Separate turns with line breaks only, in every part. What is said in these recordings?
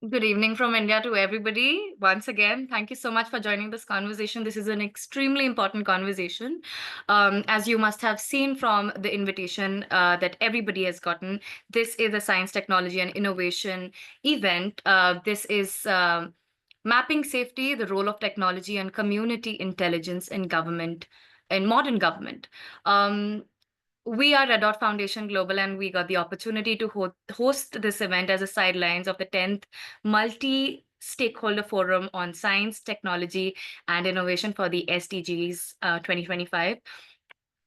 Good evening from India to everybody. Once again, thank you so much for joining this conversation. This is an extremely important conversation. As you must have seen from the invitation that everybody has gotten, this is a science, technology, and innovation event. This is mapping safety, the role of technology, and community intelligence in government, in modern government. Um, we are Red Dot Foundation Global, and we got the opportunity to host this event as a sidelines of the 10th Multi-Stakeholder Forum on Science, Technology, and Innovation for the SDGs 2025.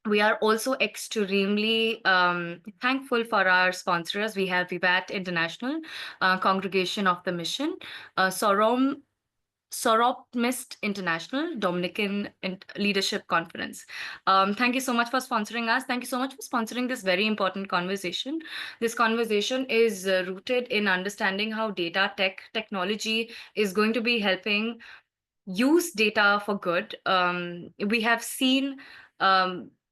We are also extremely thankful for our sponsors. We have Vivat International, Congregation of the Mission, Sorom Soroptimist International Dominican Leadership Conference. Thank you so much for sponsoring us. Thank you so much for sponsoring this very important conversation. This conversation is rooted in understanding how data technology is going to be helping use data for good. We have seen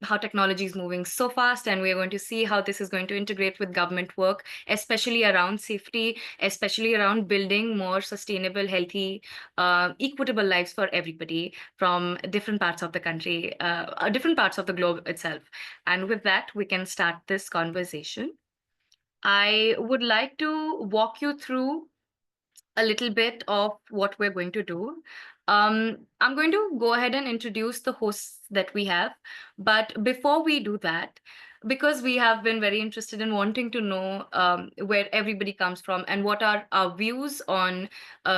how technology is moving so fast, and we're going to see how this is going to integrate with government work, especially around safety, especially around building more sustainable, healthy, equitable lives for everybody from different parts of the country, different parts of the globe itself. And with that, we can start this conversation. I would like to walk you through a little bit of what we're going to do. I'm going to go ahead and introduce the hosts that we have. But before we do that, because we have been very interested in wanting to know where everybody comes from and what are our views on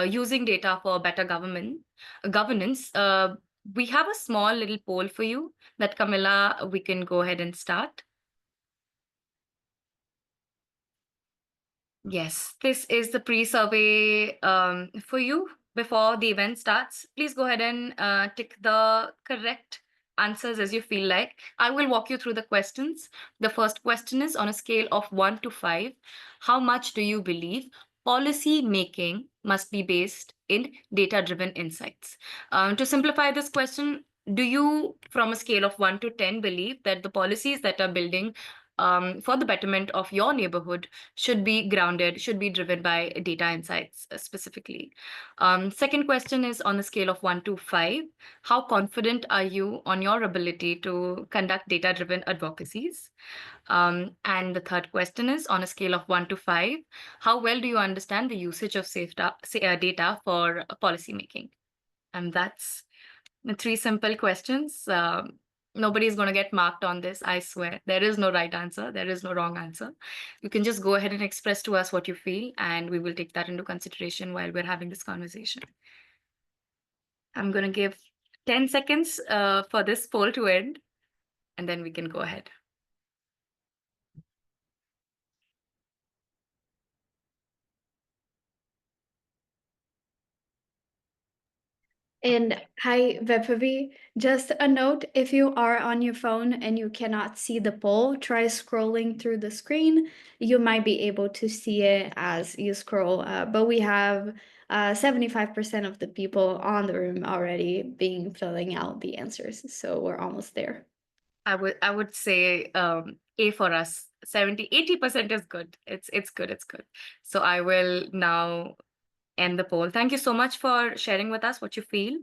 using data for better governance, we have a small little poll for you that Camilla, we can go ahead and start. Yes, this is the pre-survey for you before the event starts. Please go ahead and tick the correct answers as you feel like. I will walk you through the questions. The first question is on a scale of 1 to 5, how much do you believe policy making must be based in data-driven insights? To simplify this question, do you, from a scale of 1 to 10, believe that the policies that are building for the betterment of your neighborhood should be grounded, should be driven by data insights specifically? Second question is on a scale of 1 to 5, how confident are you on your ability to conduct data-driven advocacies? And the third question is on a scale of 1 to 5, how well do you understand the usage of data for policymaking? And that's the three simple questions. Nobody's going to get marked on this, I swear. There is no right answer. There is no wrong answer. You can just go ahead and express to us what you feel, and we will take that into consideration while we're having this conversation. I'm going to give 10 seconds for this poll to end, and then we can go ahead.
And hi, Vepavi. Just a note, if you are on your phone and you cannot see the poll, try scrolling through the screen. You might be able to see it as you scroll, but we have 75% of the people on the room already filling out the answers, so we're almost there.
I would say A for us. 80% is good. It's good. It's good. So I will now end the poll. Thank you so much for sharing with us what you feel.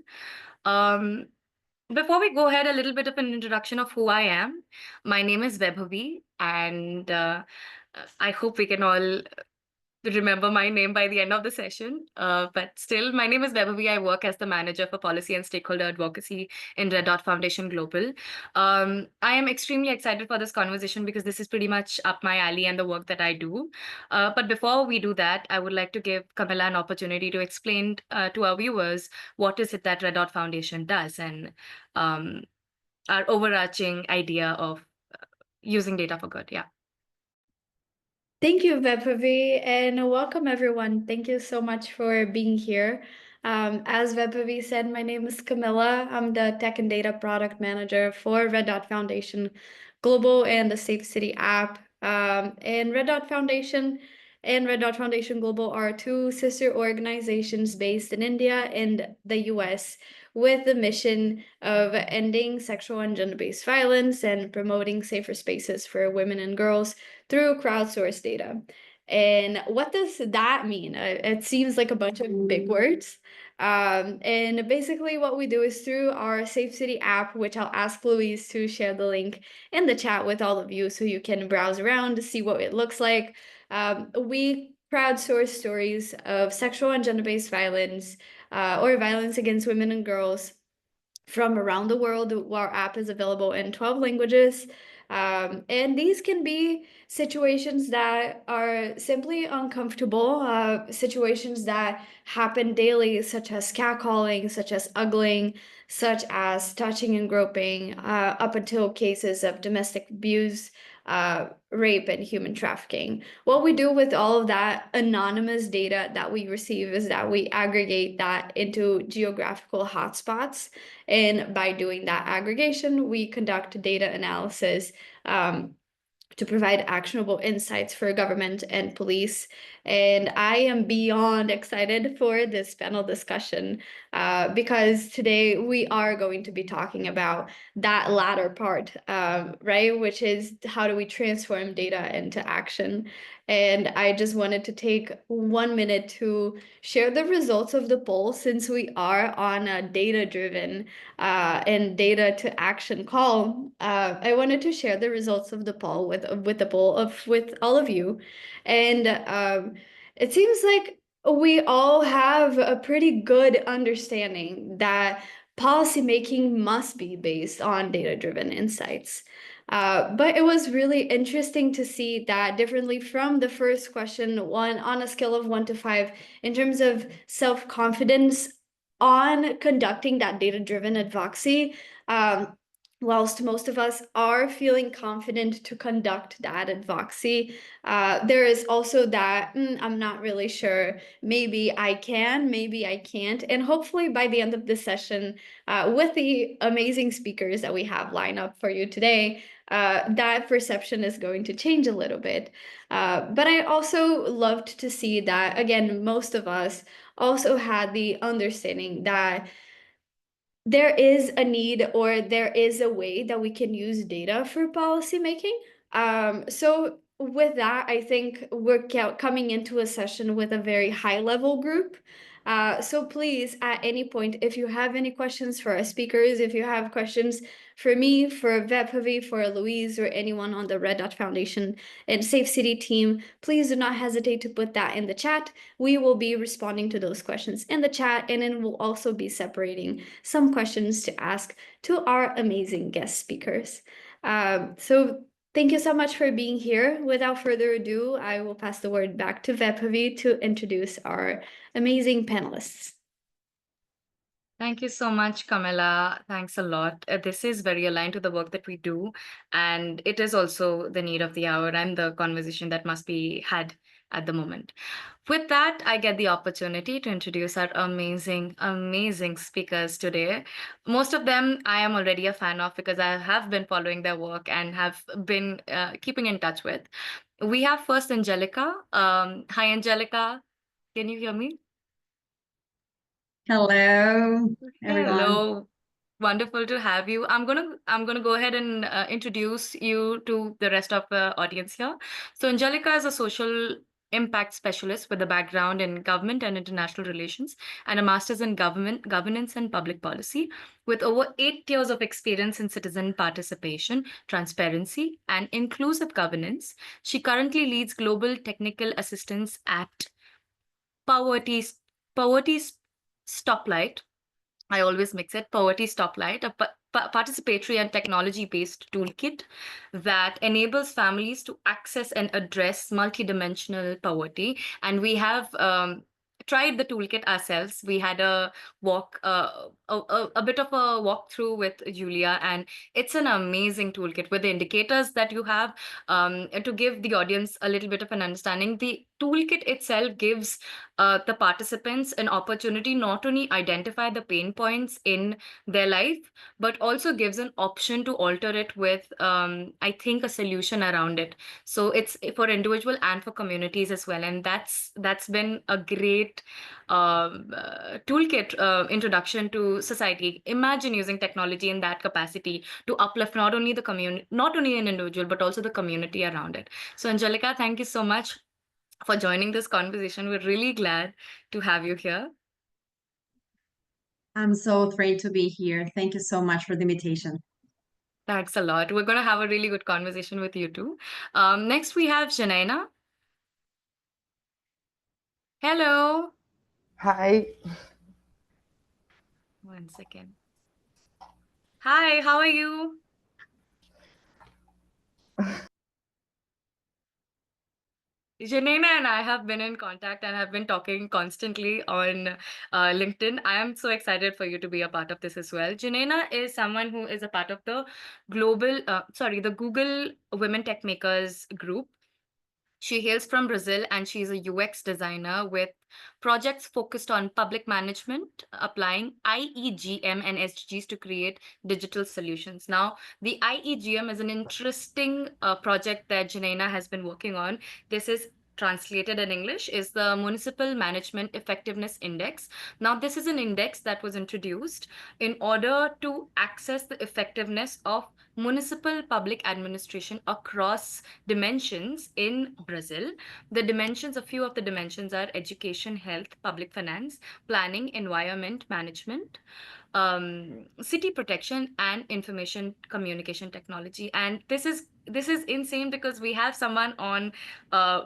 Before we go ahead, a little bit of an introduction of who I am. My name is Vaibhavi, and I hope we can all remember my name by the end of the session. But still, my name is Vaibhavi. I work as the manager for policy and stakeholder advocacy in Red Dot Foundation Global. I am extremely excited for this conversation because this is pretty much up my alley and the work that I do. But before we do that, I would like to give Camilla an opportunity to explain to our viewers what is it that Red Dot Foundation does and our overarching idea of using data for good. Yeah.
Thank you, Vepavi, and welcome everyone. Thank you so much for being here. As Vepavi said, my name is Camilla. I'm the Tech and Data Product Manager for Red Dot Foundation Global and the Safecity app. And Red Dot Foundation and Red Dot Foundation Global are two sister organizations based in India and the US with the mission of ending sexual and gender-based violence and promoting safer spaces for women and girls through crowdsourced data. And what does that mean? It seems like a bunch of big words. And basically, what we do is through our Safecity app, which I'll ask Louise to share the link in the chat with all of you so you can browse around to see what it looks like. We crowdsource stories of sexual and gender-based violence or violence against women and girls from around the world. Our app is available in 12 languages. And these can be situations that are simply uncomfortable, situations that happen daily, such as catcalling, such as ugling, such as touching and groping, up until cases of domestic abuse, rape, and human trafficking. What we do with all of that anonymous data that we receive is that we aggregate that into geographical hotspots. And by doing that aggregation, we conduct data analysis to provide actionable insights for government and police. And I am beyond excited for this panel discussion because today we are going to be talking about that latter part, right? Which is how do we transform data into action? And I just wanted to take 1 minute to share the results of the poll since we are on a data-driven and data to action call. I wanted to share the results of the poll with all of you, and it seems like we all have a pretty good understanding that policymaking must be based on data-driven insights. But it was really interesting to see that differently from the first question, one on a scale of 1 to 5, in terms of self-confidence on conducting that data-driven advocacy, whilst most of us are feeling confident to conduct that advocacy, there is also that, I'm not really sure, maybe I can, maybe I can't. And hopefully by the end of this session, with the amazing speakers that we have lined up for you today, that perception is going to change a little bit. But I also loved to see that, again, most of us also had the understanding that there is a need or there is a way that we can use data for policymaking. So with that, I think we're coming into a session with a very high level group. So please, at any point, if you have any questions for our speakers, if you have questions for me, for Vephavi, for Louise, or anyone on the Red Dot Foundation and Safecity team, please do not hesitate to put that in the chat. We will be responding to those questions in the chat, and then we'll also be separating some questions to ask to our amazing guest speakers. So thank you so much for being here. Without further ado, I will pass the word back to Vephavi to introduce our amazing panelists.
Thank you so much, Camilla. Thanks a lot. This is very aligned to the work that we do, and it is also the need of the hour and the conversation that must be had at the moment. With that, I get the opportunity to introduce our amazing, amazing speakers today. Most of them I am already a fan of because I have been following their work and have been keeping in touch with. We have first Angelica. Hi, Angelica. Can you hear me?
Hello, everyone.
Hello. Wonderful to have you. I'm gonna go ahead and introduce you to the rest of the audience here. So Angelica is a social impact specialist with a background in government and international relations and a master's in governance and public policy with over 8 years of experience in citizen participation, transparency, and inclusive governance. She currently leads global technical assistance at Poverty Stoplight. I always mix it. Poverty Stoplight, a participatory and technology-based toolkit that enables families to access and address multidimensional poverty. And we have tried the toolkit ourselves. We had a bit of a walkthrough with Julia, and it's an amazing toolkit with the indicators that you have. And to give the audience a little bit of an understanding, the toolkit itself gives the participants an opportunity not only identify the pain points in their life, but also gives an option to alter it with, I think, a solution around it. So it's for individual and for communities as well. And that's been a great toolkit introduction to society. Imagine using technology in that capacity to uplift not only the community, not only an individual, but also the community around it. So Angelica, thank you so much for joining this conversation. We're really glad to have you here.
I'm so thrilled to be here. Thank you so much for the invitation.
Thanks a lot. We're going to have a really good conversation with you too. Next, we have Janaina. Hello.
Hi.
One second. Hi, how are you? Janaina and I have been in contact and have been talking constantly on LinkedIn. I am so excited for you to be a part of this as well. Janaina is someone who is a part of the the Google Women Tech Makers group. She hails from Brazil and she's a UX designer with projects focused on public management, applying IEGM and SDGs to create digital solutions. Now, the IEGM is an interesting project that Janaina has been working on. This is translated in English is the Municipal Management Effectiveness Index. Now, this is an index that was introduced in order to access the effectiveness of municipal public administration across dimensions in Brazil. A few of the dimensions are education, health, public finance, planning, environment management, city protection, and information communication technology. And this is insane because we have someone on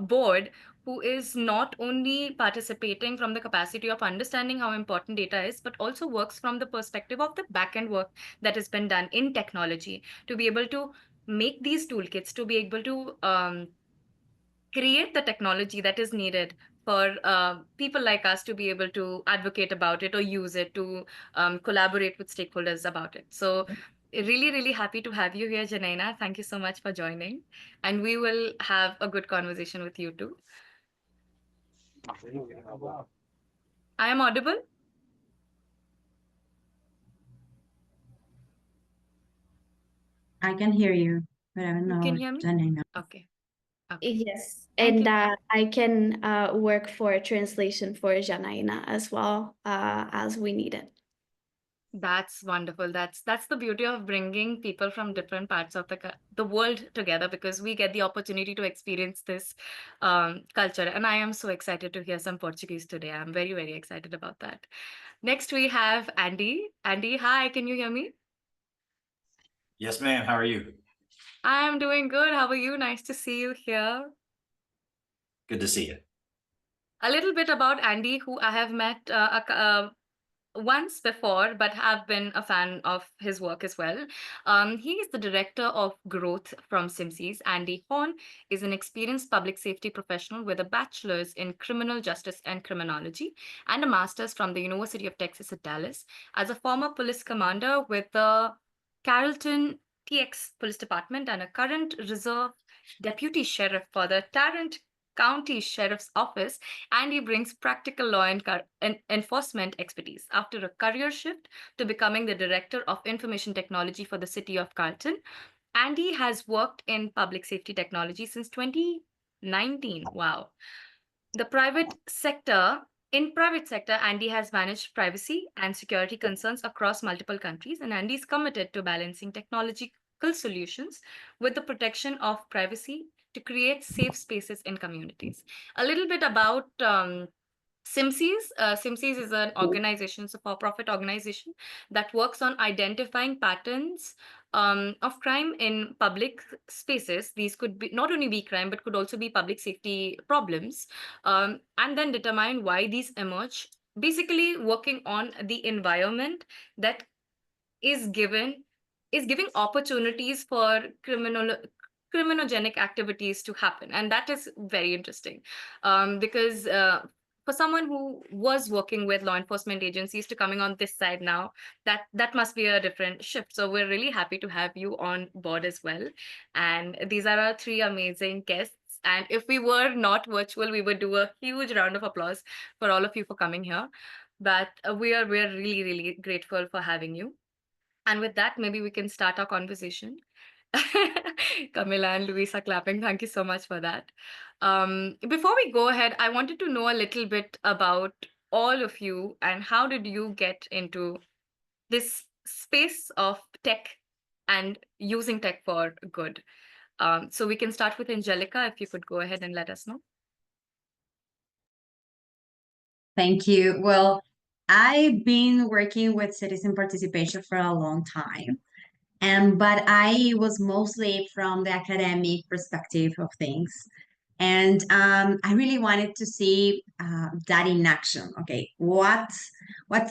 board who is not only participating from the capacity of understanding how important data is, but also works from the perspective of the back-end work that has been done in technology to be able to make these toolkits, to be able to create the technology that is needed for people like us to be able to advocate about it or use it to collaborate with stakeholders about it. So really, really happy to have you here, Janaina. Thank you so much for joining. And we will have a good conversation with you too. I am audible?
I can hear you, but I don't
You
know
can hear me?
Janina.
Okay. Okay.
Yes,
Thank
and
you.
I can work for translation for Janaina as well as we need it.
That's wonderful. That's the beauty of bringing people from different parts of the world together because we get the opportunity to experience this culture. And I am so excited to hear some Portuguese today. I'm very, very excited about that. Next, we have Andy. Andy, hi, can you hear me?
Yes, ma'am. How are you?
I am doing good. How are you? Nice to see you here.
Good to see you.
A little bit about Andy, who I have met once before, but have been a fan of his work as well. He is the director of growth from Simsys. Andy Horn is an experienced public safety professional with a bachelor's in criminal justice and criminology and a master's from the University of Texas at Dallas. As a former police commander with the Carrollton TX Police Department and a current reserve deputy sheriff for the Tarrant County Sheriff's Office, and he brings practical law and enforcement expertise. After a career shift to becoming the Director of Information Technology for the City of Carlton, Andy has worked in public safety technology since 2019. Wow. The private sector, in private sector, Andy has managed privacy and security concerns across multiple countries, and Andy is committed to balancing technological solutions with the protection of privacy to create safe spaces in communities. A little bit about Simsys. Simsys is an organization, it's a for-profit organization that works on identifying patterns of crime in public spaces. These could be not only be crime, but could also be public safety problems, and then determine why these emerge. Basically, working on the environment that is given is giving opportunities for criminogenic activities to happen, and that is very interesting because for someone who was working with law enforcement agencies to coming on this side now, that must be a different shift. So we're really happy to have you on board as well. And these are our three amazing guests. And if we were not virtual, we would do a huge round of applause for all of you for coming here. But we're really, really grateful for having you. And with that, maybe we can start our conversation. Camilla and Luisa clapping. Thank you so much for that. Before we go ahead, I wanted to know a little bit about all of you and how did you get into this space of tech and using tech for good. So we can start with Angelica, if you could go ahead and let us know.
Thank you. Well, I've been working with citizen participation for a long time, and but I was mostly from the academic perspective of things. And I really wanted to see that in action. Okay, what's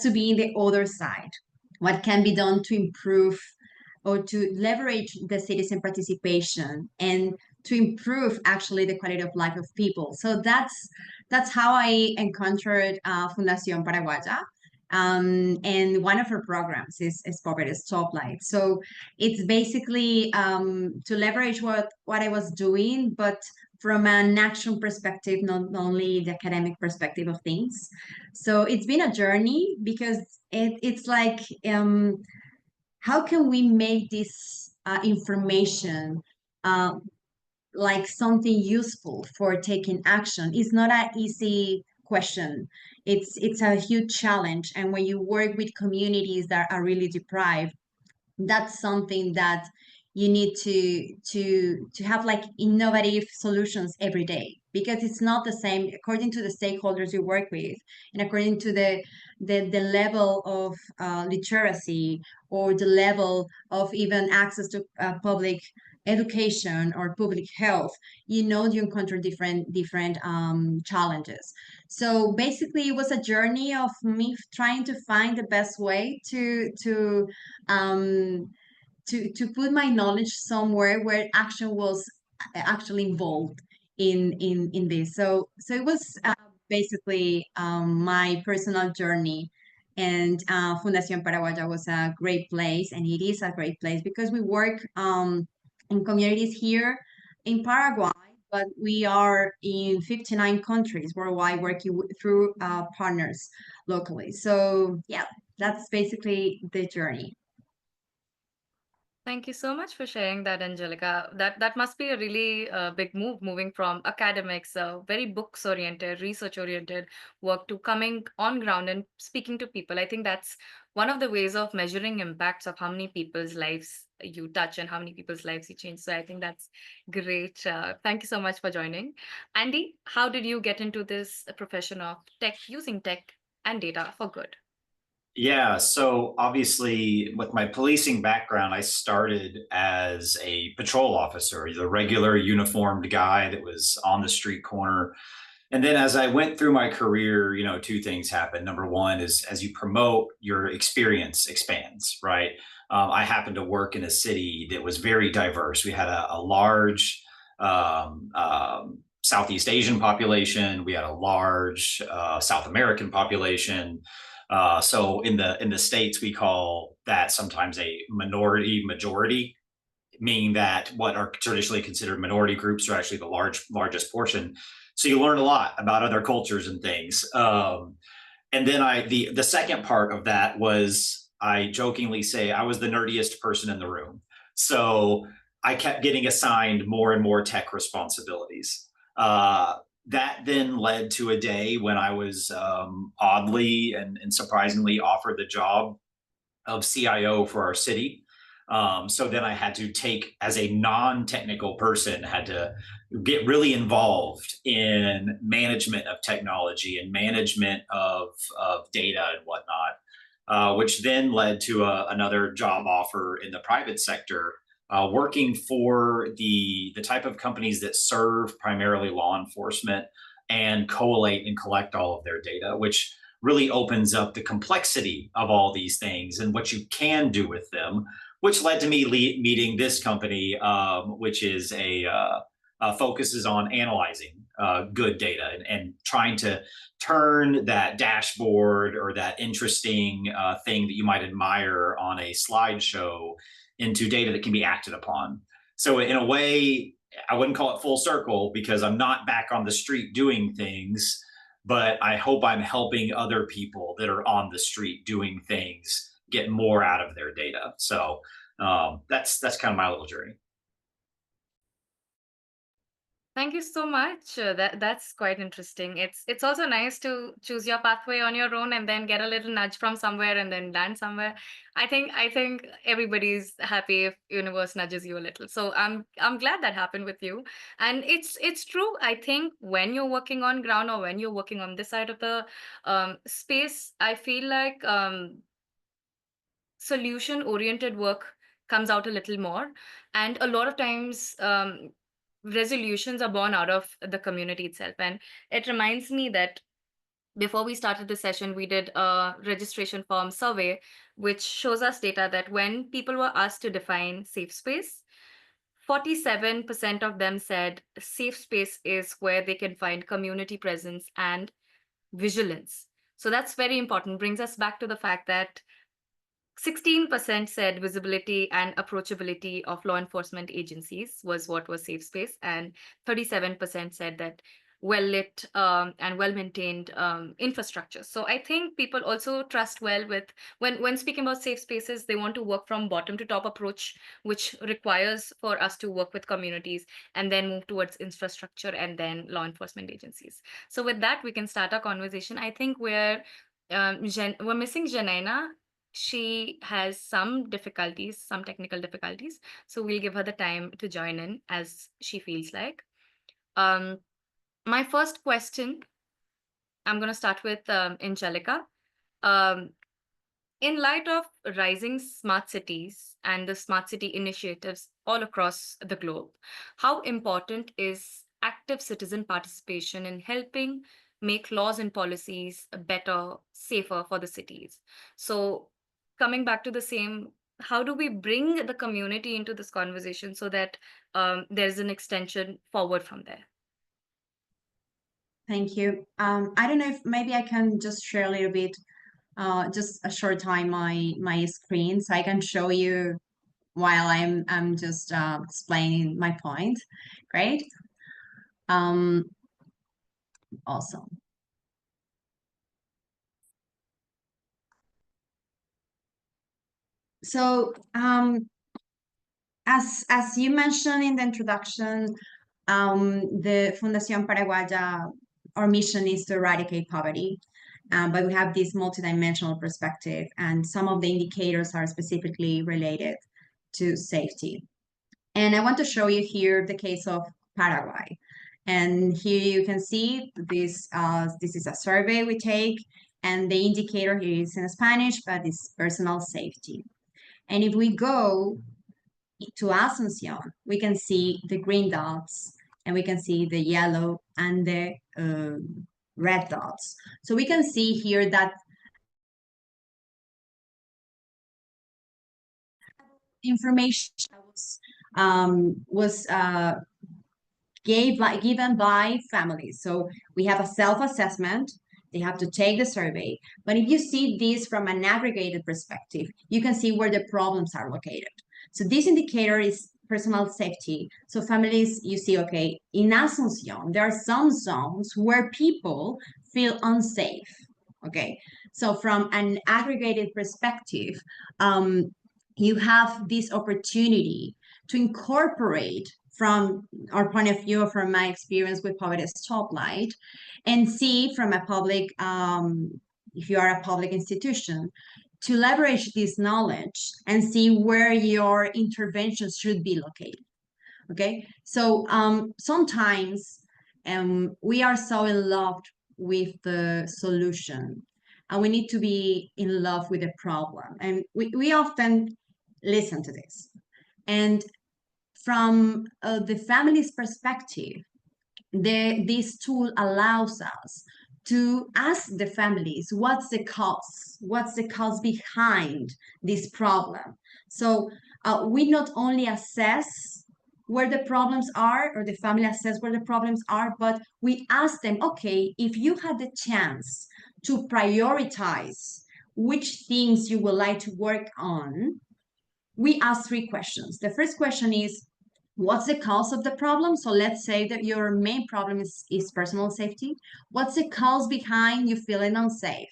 to be in the other side? What can be done to improve or to leverage the citizen participation and to improve actually the quality of life of people? So that's how I encountered Fundación Paraguaya. And one of her programs is Poverty Stoplight. So it's basically to leverage what I was doing, but from an action perspective, not only the academic perspective of things. So it's been a journey because it's like, how can we make this information like something useful for taking action? It's not an easy question. It's a huge challenge. And when you work with communities that are really deprived, that's something that you need to have like innovative solutions every day, because it's not the same according to the stakeholders you work with and according to the level of literacy or the level of even access to public education or public health. You encounter different challenges. So basically it was a journey of me trying to find the best way um, to put my knowledge somewhere where action was actually involved in this. So it was basically my personal journey, and Fundación Paraguaya was a great place, and it is a great place because we work in communities here in Paraguay, but we are in 59 countries worldwide working through partners locally. So yeah, that's basically the journey.
Thank you so much for sharing that, Angelica. That must be a really big move, moving from academics, very books oriented, research oriented work to coming on ground and speaking to people. I think that's one of the ways of measuring impacts of how many people's lives you touch and how many people's lives you change. So I think that's great. Thank you so much for joining. Andy, how did you get into this profession of tech, using tech and data for good?
Yeah, so obviously, with my policing background, I started as a patrol officer, the regular uniformed guy that was on the street corner. And then as I went through my career, two things happened. Number one is as you promote, your experience expands, right? I happened to work in a city that was very diverse. We had a large Southeast Asian population. We had a large South American population. So in the States, we call that sometimes a minority majority, meaning that what are traditionally considered minority groups are actually the largest portion. So you learn a lot about other cultures and things. And then the second part of that was, I jokingly say I was the nerdiest person in the room. So I kept getting assigned more and more tech responsibilities. That then led to a day when I was oddly and surprisingly offered the job of CIO for our city. So then I had to take, as a non-technical person, had to get really involved in management of technology and management of data and whatnot, which then led to another job offer in the private sector, working for the type of companies that serve primarily law enforcement and collate and collect all of their data, which really opens up the complexity of all these things and what you can do with them, which led to me meeting this company, which is focuses on analyzing good data and trying to turn that dashboard or that interesting thing that you might admire on a slideshow into data that can be acted upon. So in a way, I wouldn't call it full circle because I'm not back on the street doing things, but I hope I'm helping other people that are on the street doing things get more out of their data. So that's kind of my little journey.
Thank you so much. That's quite interesting. It's also nice to choose your pathway on your own and then get a little nudge from somewhere and then land somewhere. I think everybody's happy if universe nudges you a little. So I'm glad that happened with you. And it's true. I think when you're working on ground or when you're working on this side of the space, I feel like solution oriented work comes out a little more, and a lot of times resolutions are born out of the community itself. And it reminds me that before we started the session, we did a registration form survey which shows us data that when people were asked to define safe space, 47% of them said safe space is where they can find community presence and vigilance. So that's very important. Brings us back to the fact that 16% said visibility and approachability of law enforcement agencies was what was safe space, and 37% said that well lit and well maintained infrastructure. So I think people also trust well with when speaking about safe spaces, they want to work from bottom to top approach, which requires for us to work with communities and then move towards infrastructure and then law enforcement agencies. So with that, we can start our conversation. I think we're missing Janina. She has some difficulties, some technical difficulties. So we'll give her the time to join in as she feels like. My first question, I'm going to start with Angelica. Um, in light of rising smart cities and the smart city initiatives all across the globe, how important is active citizen participation in helping make laws and policies better, safer for the cities? So, coming back to the same, how do we bring the community into this conversation so that there's an extension forward from there?
Thank you. I don't know if maybe I can just share a little bit, just a short time my screen so I can show you while I'm just explaining my point. Great. Awesome. So as you mentioned in the introduction, the Fundación Paraguaya, our mission is to eradicate poverty. But we have this multidimensional perspective, and some of the indicators are specifically related to safety. And I want to show you here the case of Paraguay. And here you can see this is a survey we take, and the indicator here is in Spanish, but it's personal safety. And if we go to Asuncion, we can see the green dots, and we can see the yellow and the red dots. So we can see here that information was given by families. So we have a self-assessment. They have to take the survey. But if you see this from an aggregated perspective, you can see where the problems are located. So this indicator is personal safety. So families, you see, okay, in Asuncion, there are some zones where people feel unsafe. Okay, so from an aggregated perspective, you have this opportunity to incorporate from our point of view, from my experience with Poverty Stoplight, and see from a public, if you are a public institution, to leverage this knowledge and see where your interventions should be located. Okay, so sometimes we are so in love with the solution, and we need to be in love with the problem. And we often listen to this. And from the family's perspective, this tool allows us to ask the families, what's the cause behind this problem? So we not only assess where the problems are, or the family assess where the problems are, but we ask them, okay, if you had the chance to prioritize which things you would like to work on, we ask 3 questions. The first question is, what's the cause of the problem? So let's say that your main problem is personal safety. What's the cause behind you feeling unsafe?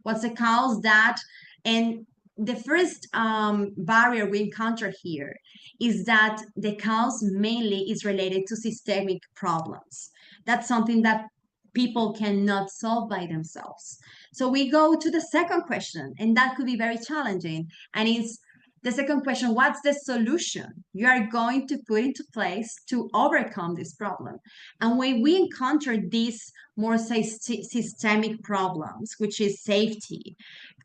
What's the cause that, and the first barrier we encounter here is that the cause mainly is related to systemic problems. That's something that people cannot solve by themselves. So we go to the second question, and that could be very challenging. And it's the second question: what's the solution you are going to put into place to overcome this problem? And when we encounter these more systemic problems, which is safety,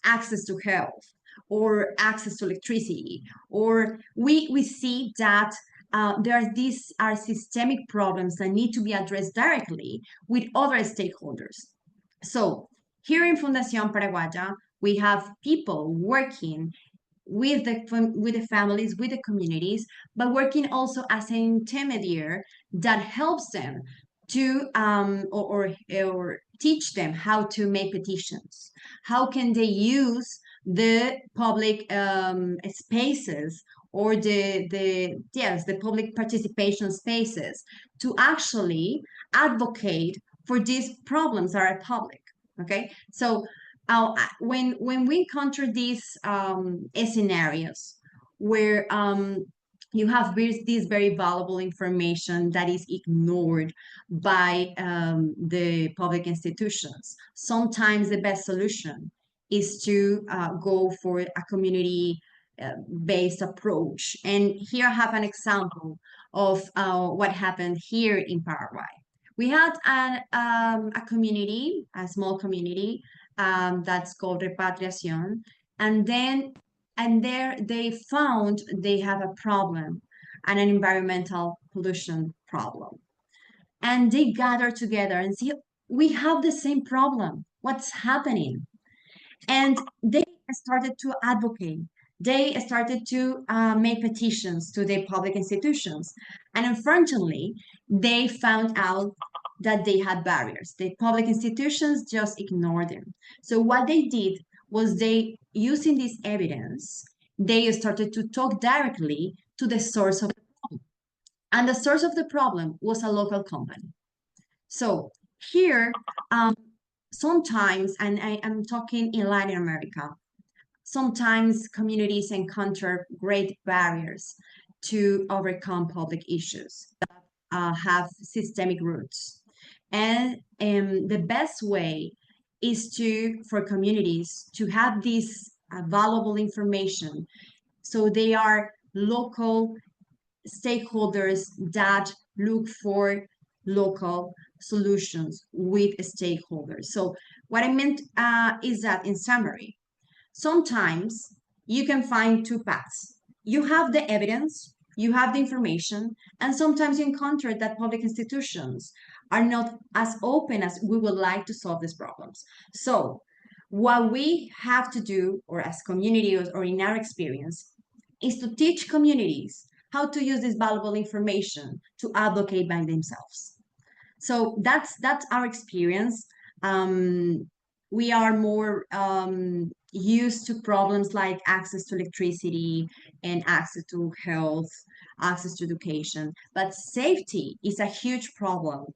access to health, or access to electricity, or we see that these are systemic problems that need to be addressed directly with other stakeholders. So here in Fundación Paraguaya, we have people working with the families, with the communities, but working also as an intermediary that helps them to or teach them how to make petitions. How can they use the public spaces or the public participation spaces to actually advocate for these problems that are public. Okay, so when we encounter these scenarios where you have this very valuable information that is ignored by the public institutions, sometimes the best solution is to go for a community based approach. And here I have an example of what happened here in Paraguay. We had a community, a small community, that's called Repatriación, and there they found they have a problem, and an environmental pollution problem. And they gathered together and see, we have the same problem. What's happening? And they started to advocate. They started to make petitions to the public institutions. And unfortunately, they found out that they had barriers. The public institutions just ignored them. So what they did was using this evidence, they started to talk directly to the source of the problem. And the source of the problem was a local company. So here, sometimes, and I'm talking in Latin America, sometimes communities encounter great barriers to overcome public issues that have systemic roots. And the best way is for communities to have this valuable information. So they are local stakeholders that look for local solutions with stakeholders. So what I meant is that, in summary, sometimes you can find two paths. You have the evidence, you have the information, and sometimes you encounter that public institutions are not as open as we would like to solve these problems. So what we have to do, or as communities or in our experience, is to teach communities how to use this valuable information to advocate by themselves. So that's our experience. We are more used to problems like access to electricity and access to health, access to education, but safety is a huge problem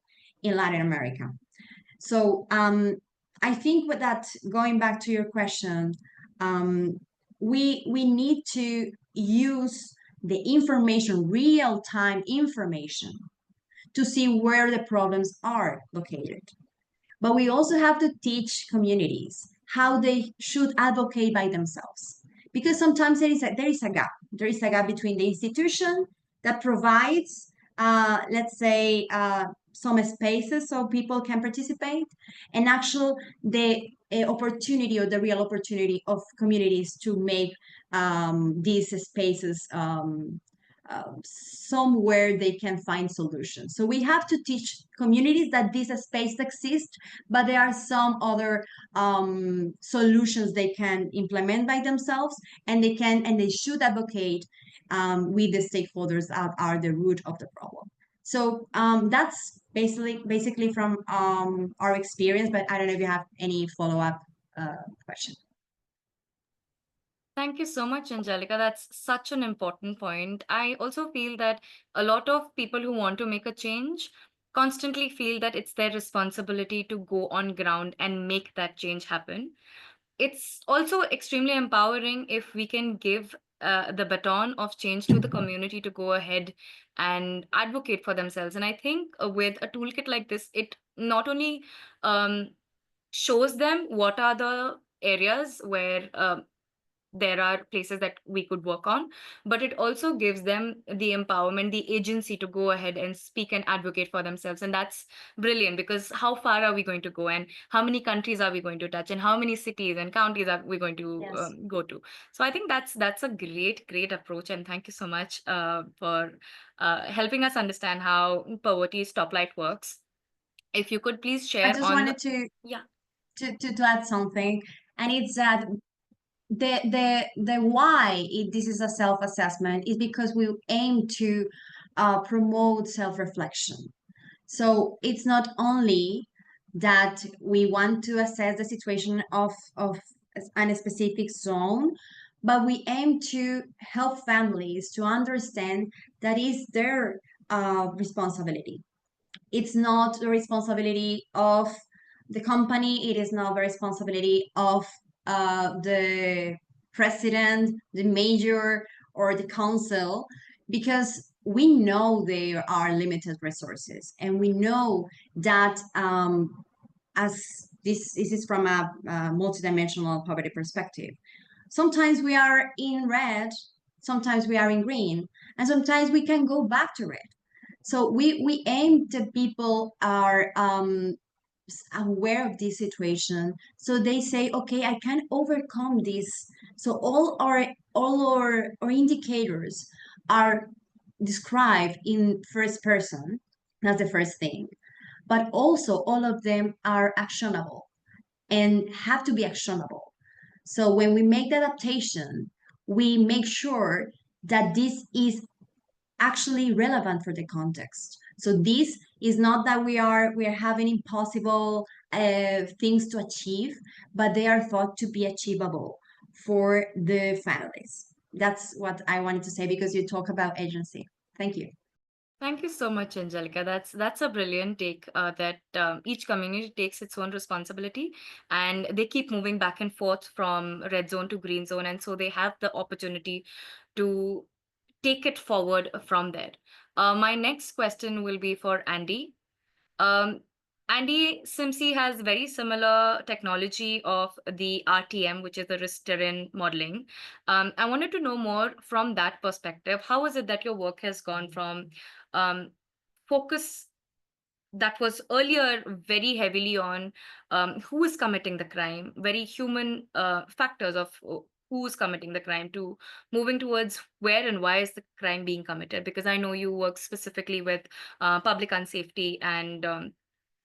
in Latin America. So I think with that, going back to your question, we need to use the information, real-time information, to see where the problems are located. But we also have to teach communities how they should advocate by themselves. Because sometimes there is a gap. There is a gap between the institution that provides, let's say, some spaces so people can participate, and the opportunity, or the real opportunity of communities to make these spaces somewhere they can find solutions. So we have to teach communities that this space exists, but there are some other solutions they can implement by themselves, and they should advocate with the stakeholders that are the root of the problem. So that's basically from our experience, but I don't know if you have any follow-up question.
Thank you so much, Angelica. That's such an important point. I also feel that a lot of people who want to make a change constantly feel that it's their responsibility to go on ground and make that change happen. it's also extremely empowering if we can give the baton of change to the community to go ahead and advocate for themselves. And I think with a toolkit like this, it not only um, shows them what are the areas where there are places that we could work on, but it also gives them the empowerment, the agency to go ahead and speak and advocate for themselves. And that's brilliant, because how far are we going to go, and how many countries are we going to touch, and how many cities and counties are we going to
Yes.
go to? So I think that's a great approach, and thank you so much for helping us understand how poverty stoplight works. If you could please
I
share
just
on
wanted to
yeah.
to add something, and it's that the why this is a self-assessment is because we aim to promote self-reflection. So it's not only that we want to assess the situation of a specific zone, but we aim to help families to understand that is their responsibility. It's not the responsibility of the company. It is not the responsibility of the president, the mayor, or the council, because we know there are limited resources, and we know that as this is from a multidimensional poverty perspective. Sometimes we are in red, sometimes we are in green, and sometimes we can go back to red. So we aim that people are aware of this situation, so they say, okay, I can overcome this. So all our indicators are described in first person. That's the first thing. But also all of them are actionable and have to be actionable. So when we make the adaptation, we make sure that this is actually relevant for the context. So this is not that we are having impossible things to achieve, but they are thought to be achievable for the families. That's what I wanted to say, because you talk about agency. Thank you.
Thank you so much, Angelica. That's a brilliant take, that each community takes its own responsibility, and they keep moving back and forth from red zone to green zone, and so they have the opportunity to take it forward from there. My next question will be for Andy. Um, Andy, SIMSI has very similar technology of the RTM, which is the risk terrain modeling. I wanted to know more from that perspective. How is it that your work has gone from focus that was earlier very heavily on who is committing the crime, very human factors of who's committing the crime, to moving towards where and why is the crime being committed? Because I know you work specifically with public unsafety, and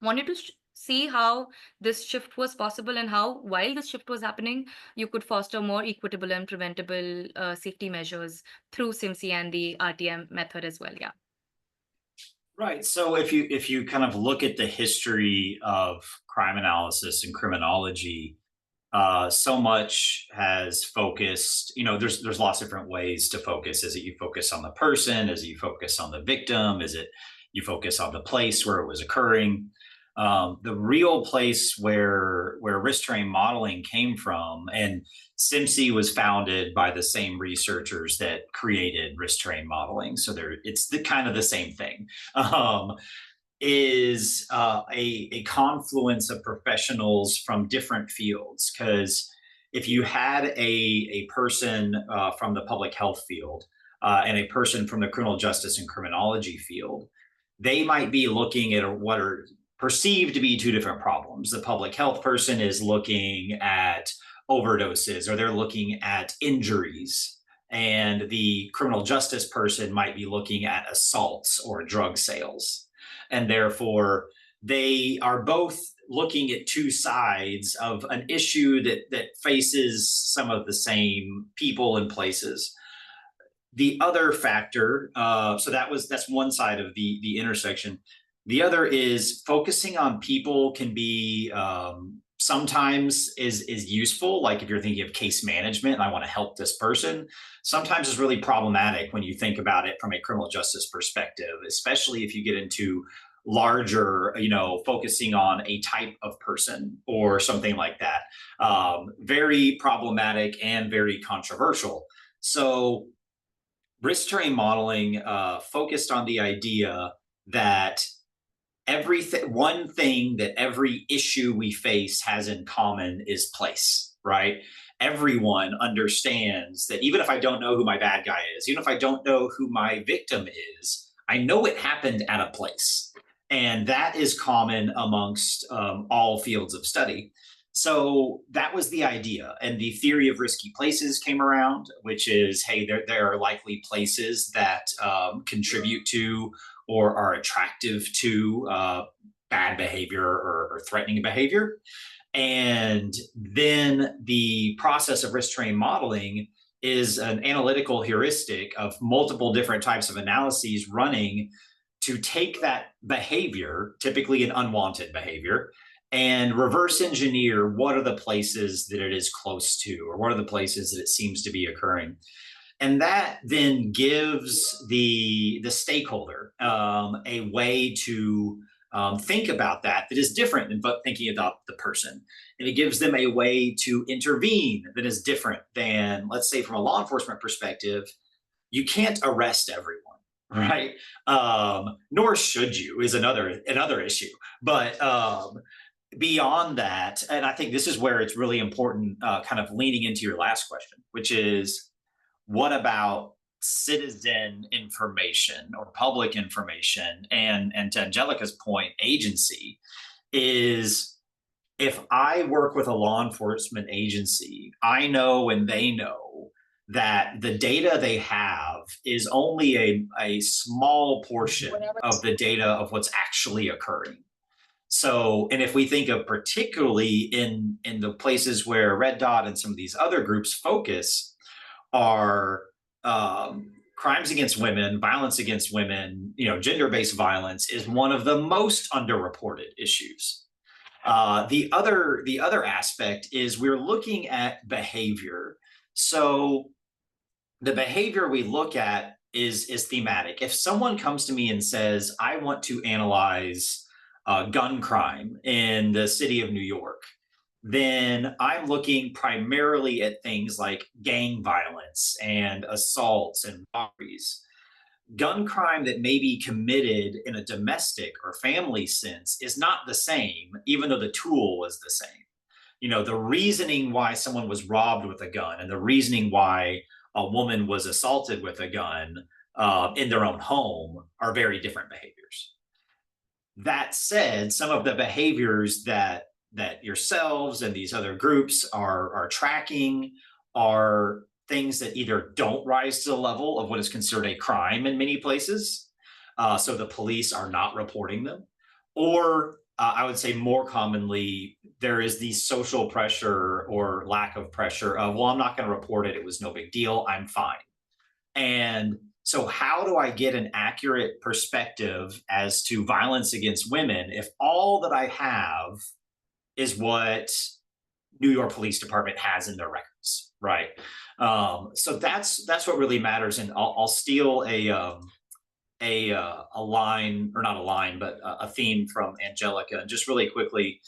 wanted to see how this shift was possible, and how, while this shift was happening, you could foster more equitable and preventable safety measures through SIMSI and the RTM method as well. Yeah.
Right. So if you kind of look at the history of crime analysis and criminology, so much has focused. There's lots of different ways to focus. Is it you focus on the person? Is it you focus on the victim? Is it you focus on the place where it was occurring? The real place where risk terrain modeling came from, and SIMSI was founded by the same researchers that created risk terrain modeling, so it's the kind of the same thing. Is a confluence of professionals from different fields. Because if you had a person from the public health field and a person from the criminal justice and criminology field, they might be looking at what are perceived to be two different problems. The public health person is looking at overdoses, or they're looking at injuries, and the criminal justice person might be looking at assaults or drug sales. And therefore, they are both looking at two sides of an issue that faces some of the same people and places. The other factor, so that's one side of the intersection. The other is focusing on people can be sometimes is useful. Like if you're thinking of case management and I want to help this person, sometimes it's really problematic when you think about it from a criminal justice perspective, especially if you get into larger, focusing on a type of person or something like that. Very problematic and very controversial. So risk terrain modeling focused on the idea that one thing that every issue we face has in common is place, right? Everyone understands that even if I don't know who my bad guy is, even if I don't know who my victim is, I know it happened at a place. And that is common amongst all fields of study. So that was the idea. And the theory of risky places came around, which is, hey, there are likely places that contribute to or are attractive to bad behavior or threatening behavior. And then the process of risk terrain modeling is an analytical heuristic of multiple different types of analyses running to take that behavior, typically an unwanted behavior, and reverse engineer what are the places that it is close to, or what are the places that it seems to be occurring. And that then gives the stakeholder a way to think about that is different than thinking about the person. And it gives them a way to intervene that is different than, let's say, from a law enforcement perspective, you can't arrest everyone, right? Nor should you, is another issue. But beyond that, and I think this is where it's really important, kind of leaning into your last question, which is, what about citizen information or public information? And to Angelica's point, agency is, if I work with a law enforcement agency, I know and they know that the data they have is only a small portion of the data of what's actually occurring. So, and if we think of particularly in the places where Red Dot and some of these other groups focus, are crimes against women, violence against women, gender-based violence is one of the most underreported issues. The other aspect is we're looking at behavior. So the behavior we look at is thematic. If someone comes to me and says, I want to analyze gun crime in the city of New York, then I'm looking primarily at things like gang violence and assaults and robberies. Gun crime that may be committed in a domestic or family sense is not the same, even though the tool was the same. The reasoning why someone was robbed with a gun and the reasoning why a woman was assaulted with a gun in their own home are very different behaviors. That said, some of the behaviors that yourselves and these other groups are tracking are things that either don't rise to the level of what is considered a crime in many places, so the police are not reporting them, or I would say more commonly, there is the social pressure or lack of pressure of, well, I'm not going to report it. It was no big deal. I'm fine. And so how do I get an accurate perspective as to violence against women if all that I have is what New York Police Department has in their records, right? So that's what really matters. And I'll steal a line, or not a line, but a theme from Angelica. And just really quickly,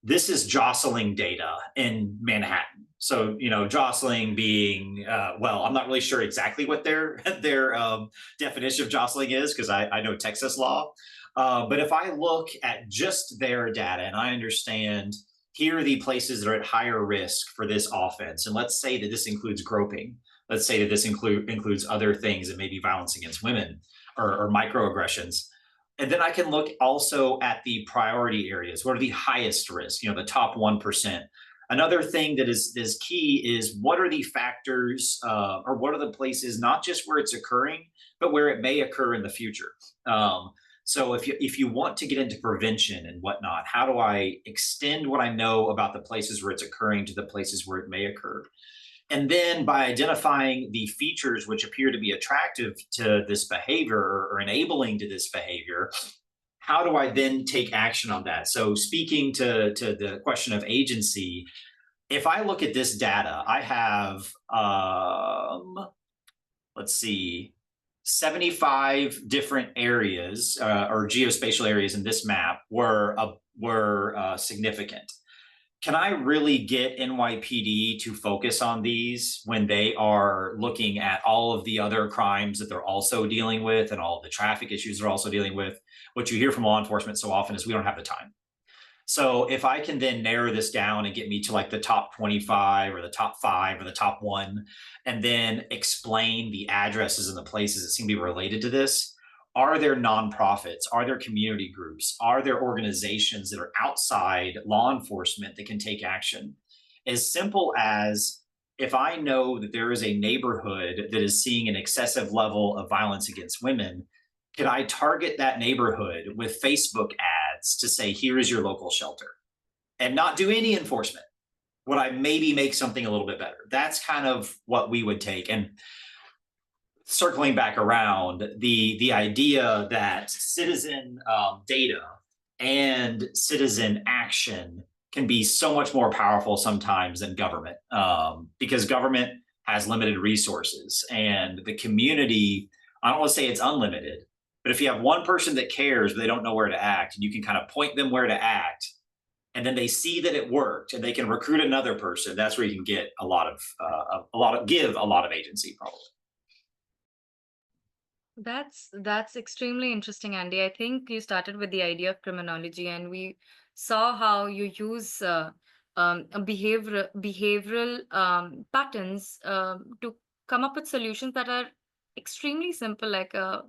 this is jostling data in Manhattan. So, jostling being, well, I'm not really sure exactly what their definition of jostling is, because I know Texas law. But if I look at just their data and I understand, here are the places that are at higher risk for this offense, and let's say that this includes groping, let's say that this includes other things that may be violence against women or microaggressions. And then I can look also at the priority areas. What are the highest risk, the top 1%? Another thing that is key is, what are the factors or what are the places, not just where it's occurring, but where it may occur in the future. So if you want to get into prevention and whatnot, how do I extend what I know about the places where it's occurring to the places where it may occur? And then by identifying the features which appear to be attractive to this behavior or enabling to this behavior, how do I then take action on that? So speaking to the question of agency, if I look at this data, I have, let's see, 75 different areas or geospatial areas in this map were significant. Can I really get NYPD to focus on these when they are looking at all of the other crimes that they're also dealing with and all of the traffic issues they're also dealing with? What you hear from law enforcement so often is we don't have the time. So if I can then narrow this down and get me to like the top 25 or the top 5 or the top 1, and then explain the addresses and the places that seem to be related to this, are there nonprofits? Are there community groups? Are there organizations that are outside law enforcement that can take action? As simple as, if I know that there is a neighborhood that is seeing an excessive level of violence against women, can I target that neighborhood with Facebook ads to say, here is your local shelter, and not do any enforcement? Would I maybe make something a little bit better? That's kind of what we would take. And circling back around, the idea that citizen data and citizen action can be so much more powerful sometimes than government, because government has limited resources, and the community, I don't want to say it's unlimited, but if you have one person that cares, but they don't know where to act, and you can kind of point them where to act, and then they see that it worked, and they can recruit another person, that's where you can get give a lot of agency, probably.
That's extremely interesting, Andy. I think you started with the idea of criminology, and we saw how you use behavioral patterns to come up with solutions that are extremely simple, like a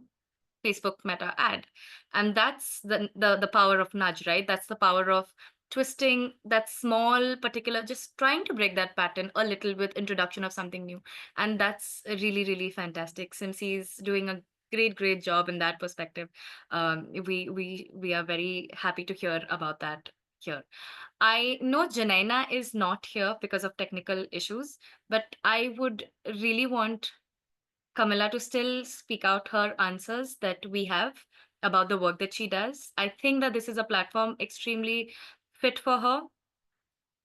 Facebook Meta ad. And that's the power of nudge, right? That's the power of twisting that small particular, just trying to break that pattern a little with introduction of something new. And that's really, really fantastic. Simsi's doing a great job in that perspective. We are very happy to hear about that here. I know Janina is not here because of technical issues, but I would really want Camilla to still speak out her answers that we have about the work that she does. I think that this is a platform extremely fit for her.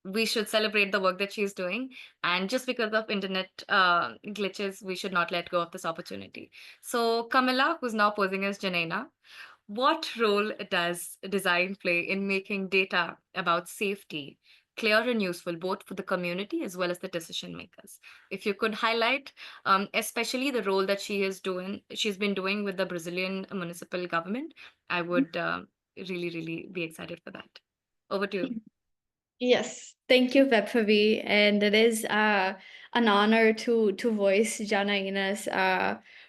We should celebrate the work that she's doing. And just because of internet glitches, we should not let go of this opportunity. So Camilla, who's now posing as Janina, what role does design play in making data about safety clear and useful, both for the community as well as the decision makers? If you could highlight, especially the role that she's been doing with the Brazilian municipal government, I would really be excited for that. Over to you.
Yes, thank you, Vephavi, and it is an honor to voice Janaina's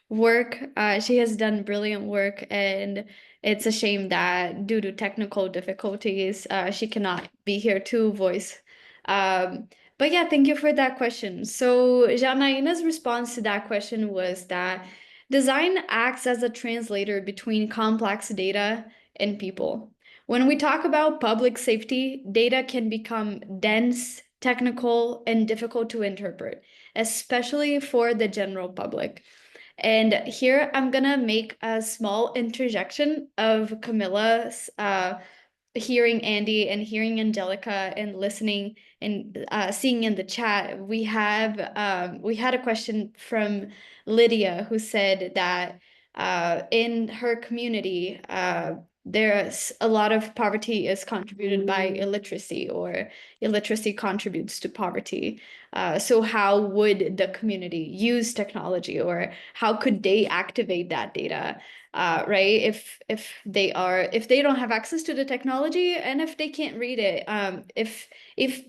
work. She has done brilliant work, and it's a shame that due to technical difficulties, she cannot be here to voice. But yeah, thank you for that question. So Janaina's response to that question was that design acts as a translator between complex data and people. When we talk about public safety, data can become dense, technical, and difficult to interpret, especially for the general public. And here I'm gonna make a small interjection of Camilla's hearing Andy and hearing Angelica and listening and seeing in the chat. We had a question from Lydia, who said that in her community, there's a lot of poverty is contributed by illiteracy, or illiteracy contributes to poverty. So how would the community use technology, or how could they activate that data? Right? If they don't have access to the technology, and if they can't read it, if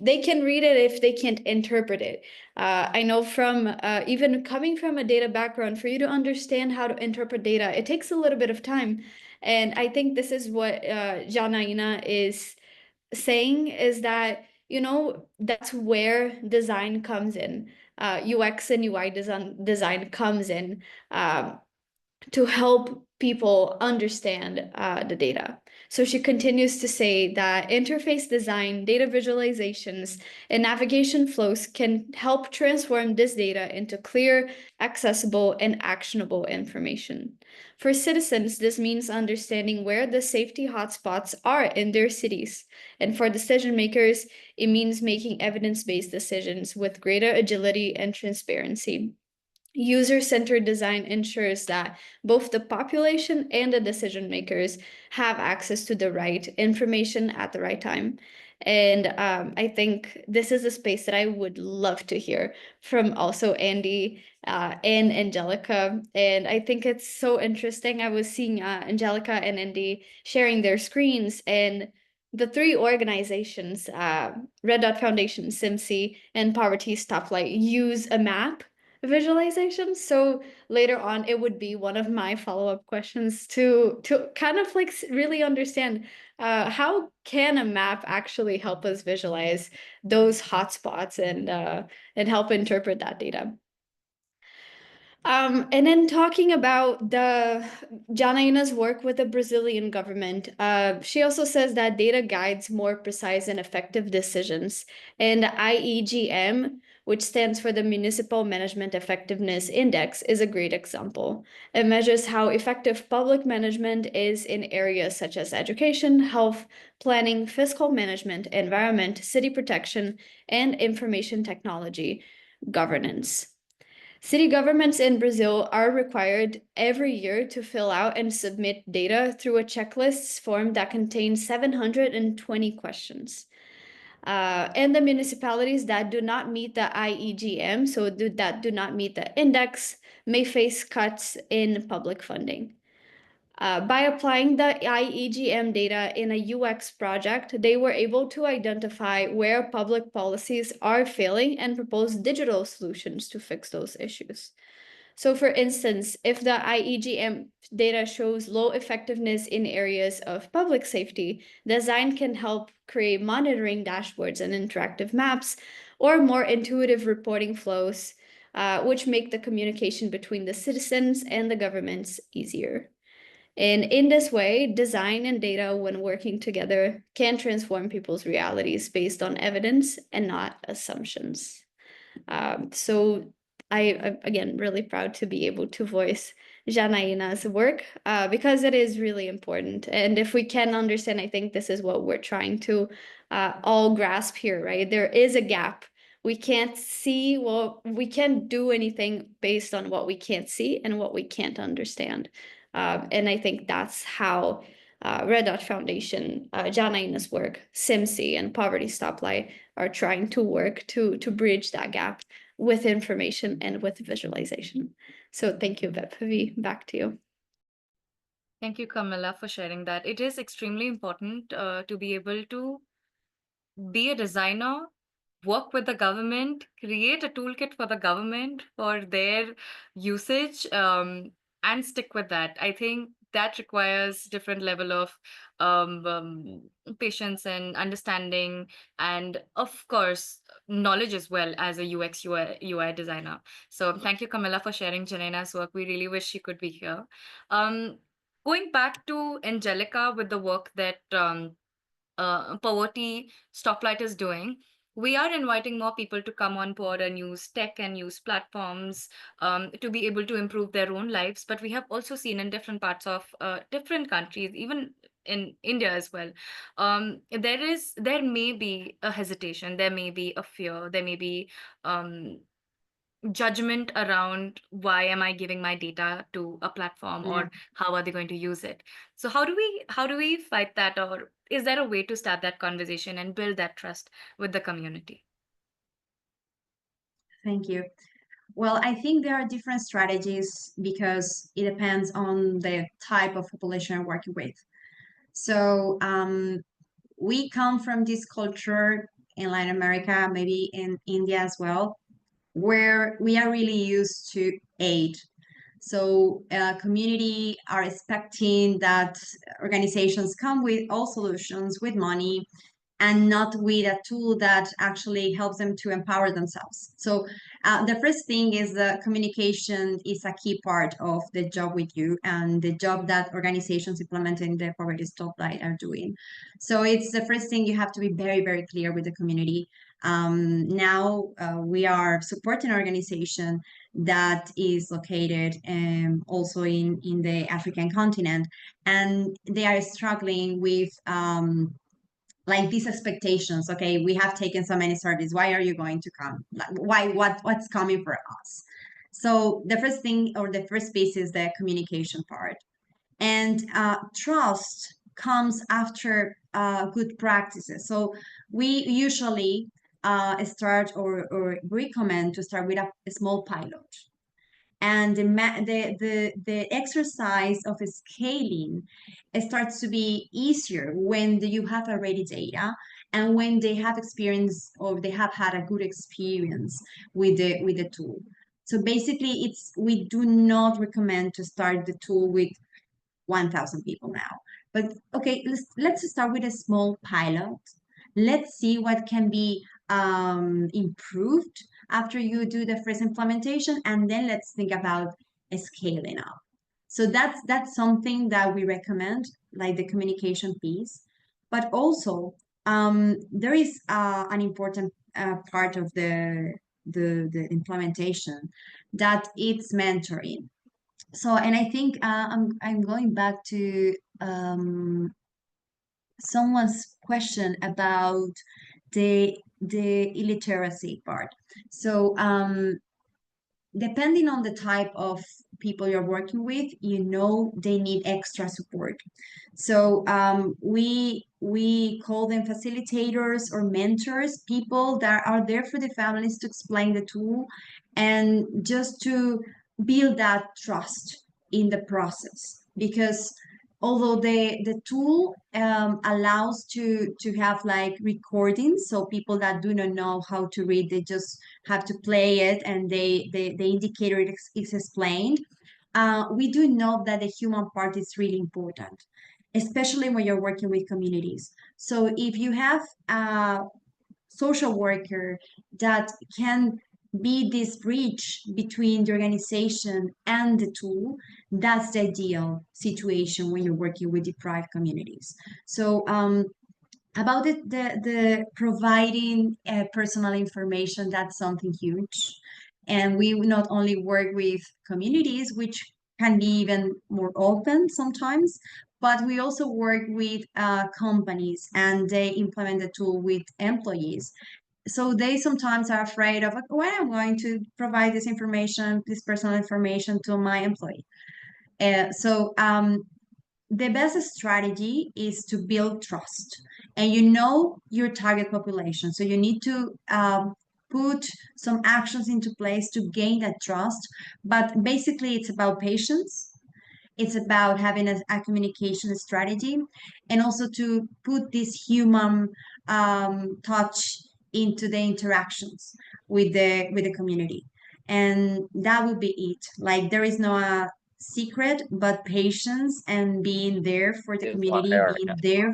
they can read it, if they can't interpret it. I know from even coming from a data background, for you to understand how to interpret data, it takes a little bit of time. And I think this is what Janaina is saying, is that, you know, that's where design comes in. UX and UI design comes in to help people understand the data. So she continues to say that interface design, data visualizations, and navigation flows can help transform this data into clear, accessible, and actionable information. For citizens, this means understanding where the safety hotspots are in their cities. And for decision makers, it means making evidence-based decisions with greater agility and transparency. User-centered design ensures that both the population and the decision makers have access to the right information at the right time. And I think this is a space that I would love to hear from also Andy and Angelica. And I think it's so interesting. I was seeing Angelica and Andy sharing their screens, and the three organizations, Red Dot Foundation, SIMSI, and Poverty Stoplight, use a map visualization. So later on, it would be one of my follow-up questions to kind of like really understand how can a map actually help us visualize those hotspots and help interpret that data. And then talking about the Janaína's work with the Brazilian government, she also says that data guides more precise and effective decisions. And the IEGM, which stands for the Municipal Management Effectiveness Index, is a great example. It measures how effective public management is in areas such as education, health, planning, fiscal management, environment, city protection, and information technology governance. City governments in Brazil are required every year to fill out and submit data through a checklists form that contains 720 questions. And the municipalities that do not meet the IEGM, so that do not meet the index, may face cuts in public funding. By applying the IEGM data in a UX project, they were able to identify where public policies are failing and propose digital solutions to fix those issues. So for instance, if the IEGM data shows low effectiveness in areas of public safety, design can help create monitoring dashboards and interactive maps or more intuitive reporting flows, which make the communication between the citizens and the governments easier. And in this way, design and data, when working together, can transform people's realities based on evidence and not assumptions. So I'm, again, really proud to be able to voice Janaína's work because it is really important. And if we can understand, I think this is what we're trying to all grasp here, right? There is a gap. We can't see, well, we can't do anything based on what we can't see and what we can't understand. And I think that's how Red Dot Foundation, Janaína's work, SIMSI, and Poverty Stoplight are trying to work to bridge that gap with information and with visualization. So thank you, Vephavi. Back to you.
Thank you, Camilla, for sharing that. It is extremely important to be able to be a designer, work with the government, create a toolkit for the government for their usage, and stick with that. I think that requires different level of patience and understanding, and of course, knowledge as well as a UX UI designer. So thank you, Camilla, for sharing Janaina's work. We really wish she could be here. Going back to Angelica with the work that Poverty Stoplight is doing, we are inviting more people to come on board and use tech and use platforms to be able to improve their own lives. But we have also seen in different parts of different countries, even in India as well, there may be a hesitation, there may be a fear, there may be judgment around why am I giving my data to a platform, or how are they going to use it. So how do we fight that, or is there a way to start that conversation and build that trust with the community?
Thank you. Well, I think there are different strategies because it depends on the type of population you're working with. So we come from this culture in Latin America, maybe in India as well, where we are really used to aid. So community are expecting that organizations come with all solutions, with money, and not with a tool that actually helps them to empower themselves. So the first thing is the communication is a key part of the job with you and the job that organizations implementing the Poverty Stoplight are doing. So it's the first thing, you have to be very, very clear with the community. Now we are supporting an organization that is located also in the African continent, and they are struggling with like these expectations. Okay, we have taken so many surveys, why are you going to come? Like, what's coming for us? So the first thing, or the first piece, is the communication part. And trust comes after good practices. So we usually start or recommend to start with a small pilot. And the exercise of scaling starts to be easier when you have already data, and when they have experience, or they have had a good experience with the tool. So basically, we do not recommend to start the tool with 1,000 people now. But okay, let's start with a small pilot. Let's see what can be improved after you do the first implementation, and then let's think about scaling up. So that's something that we recommend, like the communication piece. But also, there is an important part of the implementation, that it's mentoring. So, and I think I'm going back to someone's question about the illiteracy part. So, depending on the type of people you're working with, they need extra support. So we call them facilitators or mentors, people that are there for the families to explain the tool, and just to build that trust in the process. Because although the tool allows to have like recordings, so people that do not know how to read, they just have to play it, and the indicator is explained. We do know that the human part is really important, especially when you're working with communities. So if you have a social worker that can be this bridge between the organization and the tool, that's the ideal situation when you're working with deprived communities. So about the providing personal information, that's something huge. And we not only work with communities, which can be even more open sometimes, but we also work with companies, and they implement the tool with employees. So they sometimes are afraid of, like, when I'm going to provide this information, this personal information, to my employee. So the best strategy is to build trust, and your target population. So you need to put some actions into place to gain that trust. But basically, it's about patience. It's about having a communication strategy, and also to put this human touch into the interactions with the community. And that would be it. Like, there is no secret, but patience, and being there for the community, being there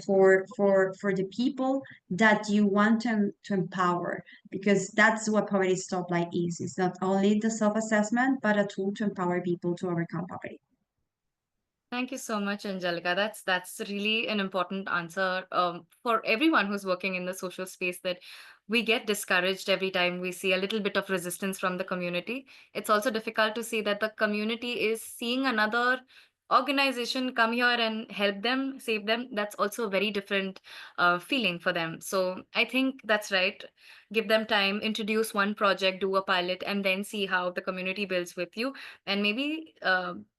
for the people that you want to empower, because that's what Poverty Stoplight is. It's not only the self-assessment, but a tool to empower people to overcome poverty.
Thank you so much, Angelica. That's really an important answer for everyone who's working in the social space, that we get discouraged every time we see a little bit of resistance from the community. It's also difficult to see that the community is seeing another organization come here and help them, save them. That's also a very different feeling for them. So I think that's right. Give them time, introduce one project, do a pilot, and then see how the community builds with you. And maybe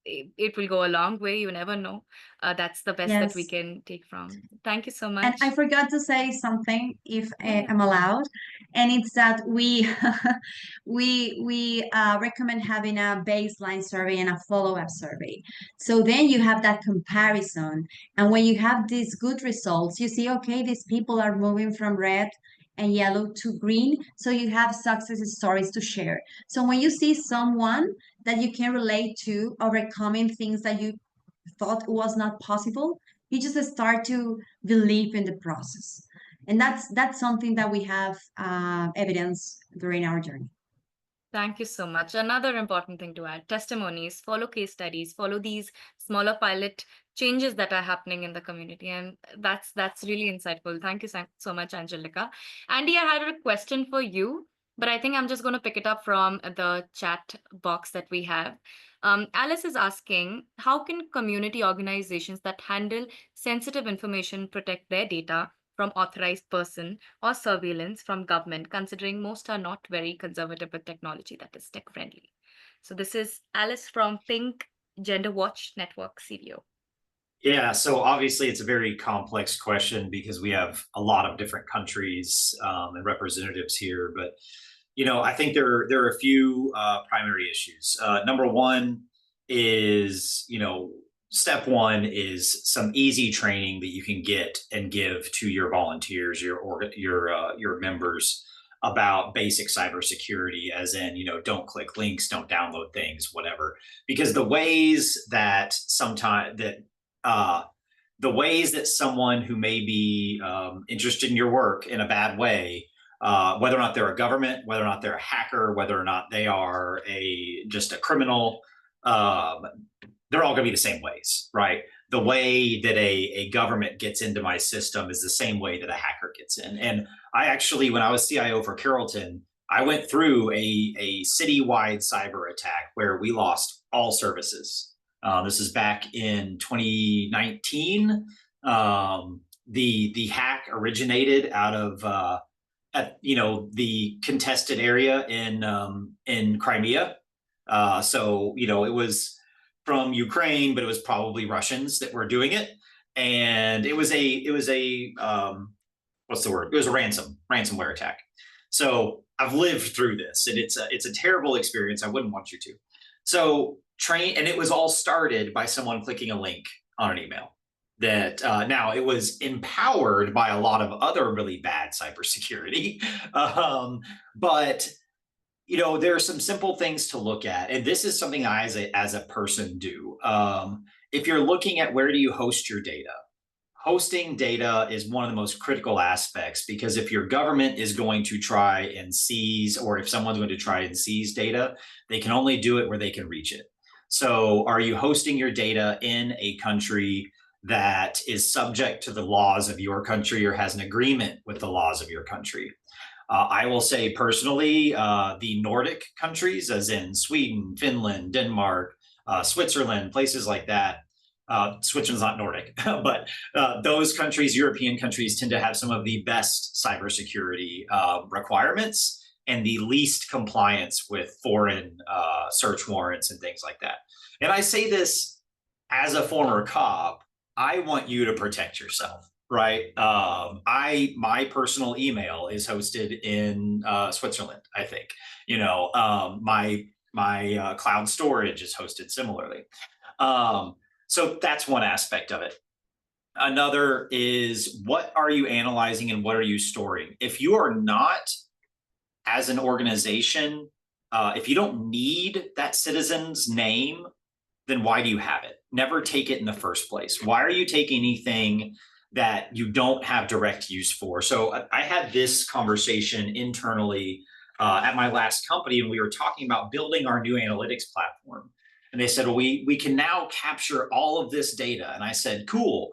it will go a long way. You never know. That's the best that we
Yes.
can take from. Thank you so
And
much.
I forgot to say something, if
Yeah.
I'm allowed, and it's that we we recommend having a baseline survey and a follow-up survey. So then you have that comparison, and when you have these good results, you see, okay, these people are moving from red and yellow to green. So you have success stories to share. So when you see someone that you can relate to overcoming things that you thought was not possible, you just start to believe in the process. And that's something that we have evidence during our journey.
Thank you so much. Another important thing to add, testimonies, follow case studies, follow these smaller pilot changes that are happening in the community. And that's really insightful. Thank you so much, Angelica. Andy, I had a question for you, but I think I'm just going to pick it up from the chat box that we have. Alice is asking, how can community organizations that handle sensitive information protect their data from from authorized person or surveillance from government, considering most are not very conservative with technology that is tech friendly. So this is Alice from Pink Gender Watch Network CDO.
Yeah, so obviously it's a very complex question because we have a lot of different countries and representatives here. But I think there are a few primary issues. Number one is step one is some easy training that you can get and give to your volunteers, your members about basic cybersecurity, as in don't click links, don't download things, whatever. Because the ways that someone who may be interested in your work in a bad way, whether or not they're a government, whether or not they're a hacker, whether or not they are just a criminal, they're all going to be the same ways, right? The way that a government gets into my system is the same way that a hacker gets in. And I actually, when I was CIO for Carrollton, I went through a citywide cyber attack where we lost all services. This is back in 2019. The hack originated out of the contested area in Crimea. So it was from Ukraine, but it was probably Russians that were doing it, and it was a what's the word? It was a ransomware attack. So I've lived through this, and it's a terrible experience. I wouldn't want you to. So and it was all started by someone clicking a link on an email. That now it was empowered by a lot of other really bad cybersecurity, but there are some simple things to look at, and this is something I, as a person, do. If you're looking at where do you host your data, hosting data is one of the most critical aspects, because if your government is going to try and seize, or if someone's going to try and seize data, they can only do it where they can reach it. So are you hosting your data in a country that is subject to the laws of your country or has an agreement with the laws of your country? I will say personally, the Nordic countries, as in Sweden, Finland, Denmark, Switzerland, places like that. Switzerland's not Nordic, but those countries, European countries, tend to have some of the best cybersecurity requirements and the least compliance with foreign search warrants and things like that. And I say this as a former cop. I want you to protect yourself, right? My personal email is hosted in Switzerland, I think. My cloud storage is hosted similarly. So that's one aspect of it. Another is, what are you analyzing and what are you storing? If you are not, as an organization, if you don't need that citizen's name, then why do you have it? Never take it in the first place. Why are you taking anything that you don't have direct use for? So I had this conversation internally at my last company, and we were talking about building our new analytics platform. And they said, well, we can now capture all of this data. And I said, cool.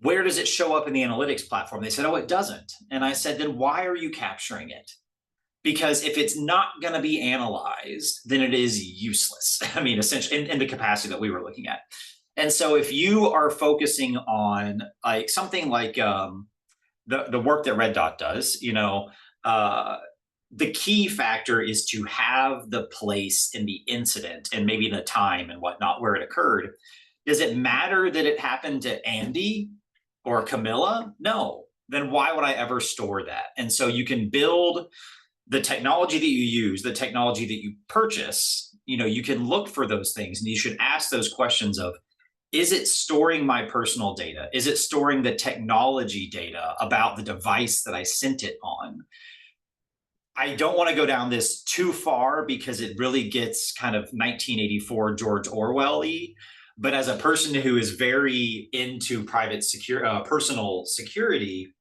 Where does it show up in the analytics platform? They said, oh, it doesn't. And I said, then why are you capturing it? Because if it's not going to be analyzed, then it is useless. I mean, essentially, in the capacity that we were looking at. And so if you are focusing on like something like the work that Red Dot does, the key factor is to have the place in the incident and maybe the time and whatnot where it occurred. Does it matter that it happened to Andy or Camilla? No. Then why would I ever store that? And so you can build the technology that you use, the technology that you purchase. You can look for those things, and you should ask those questions of, is it storing my personal data? Is it storing the technology data about the device that I sent it on? I don't want to go down this too far because it really gets kind of 1984 George Orwell-y. But as a person who is very into personal security,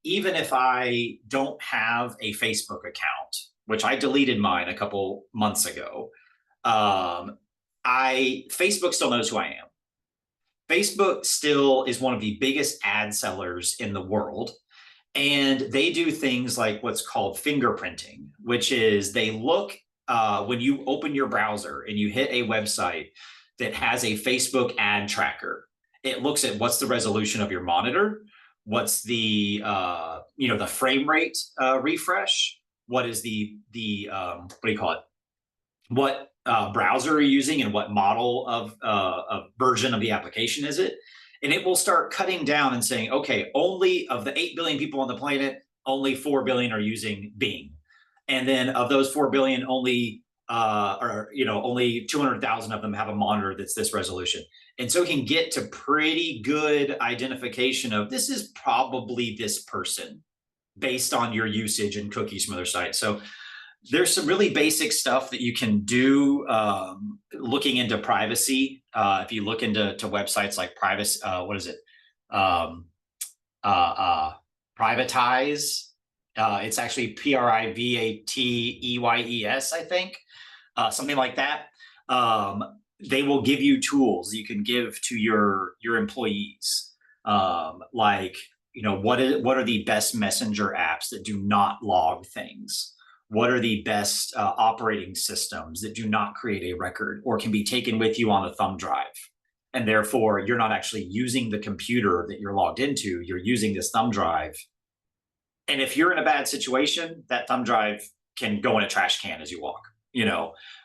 even if I don't have a Facebook account, which I deleted mine a couple months ago, Facebook still knows who I am. Facebook still is one of the biggest ad sellers in the world. And they do things like what's called fingerprinting, which is they look when you open your browser and you hit a website that has a Facebook ad tracker. It looks at what's the resolution of your monitor, What's the the frame rate refresh? What is the what do you call it? What browser are you using, and what model of version of the application is it? And it will start cutting down and saying, okay, only of the 8 billion people on the planet, only 4 billion are using Bing. And then of those 4 billion, only only 200,000 of them have a monitor that's this resolution. And so it can get to pretty good identification of this is probably this person based on your usage and cookies from other sites. So there's some really basic stuff that you can do looking into privacy. If you look into websites like privacy, what is it? Privatize. It's actually PRIVATEYES, I think, something like that. They will give you tools you can give to your employees, like what are the best messenger apps that do not log things. What are the best operating systems that do not create a record or can be taken with you on a thumb drive? And therefore, you're not actually using the computer that you're logged into, you're using this thumb drive. And if you're in a bad situation, that thumb drive can go in a trash can as you walk.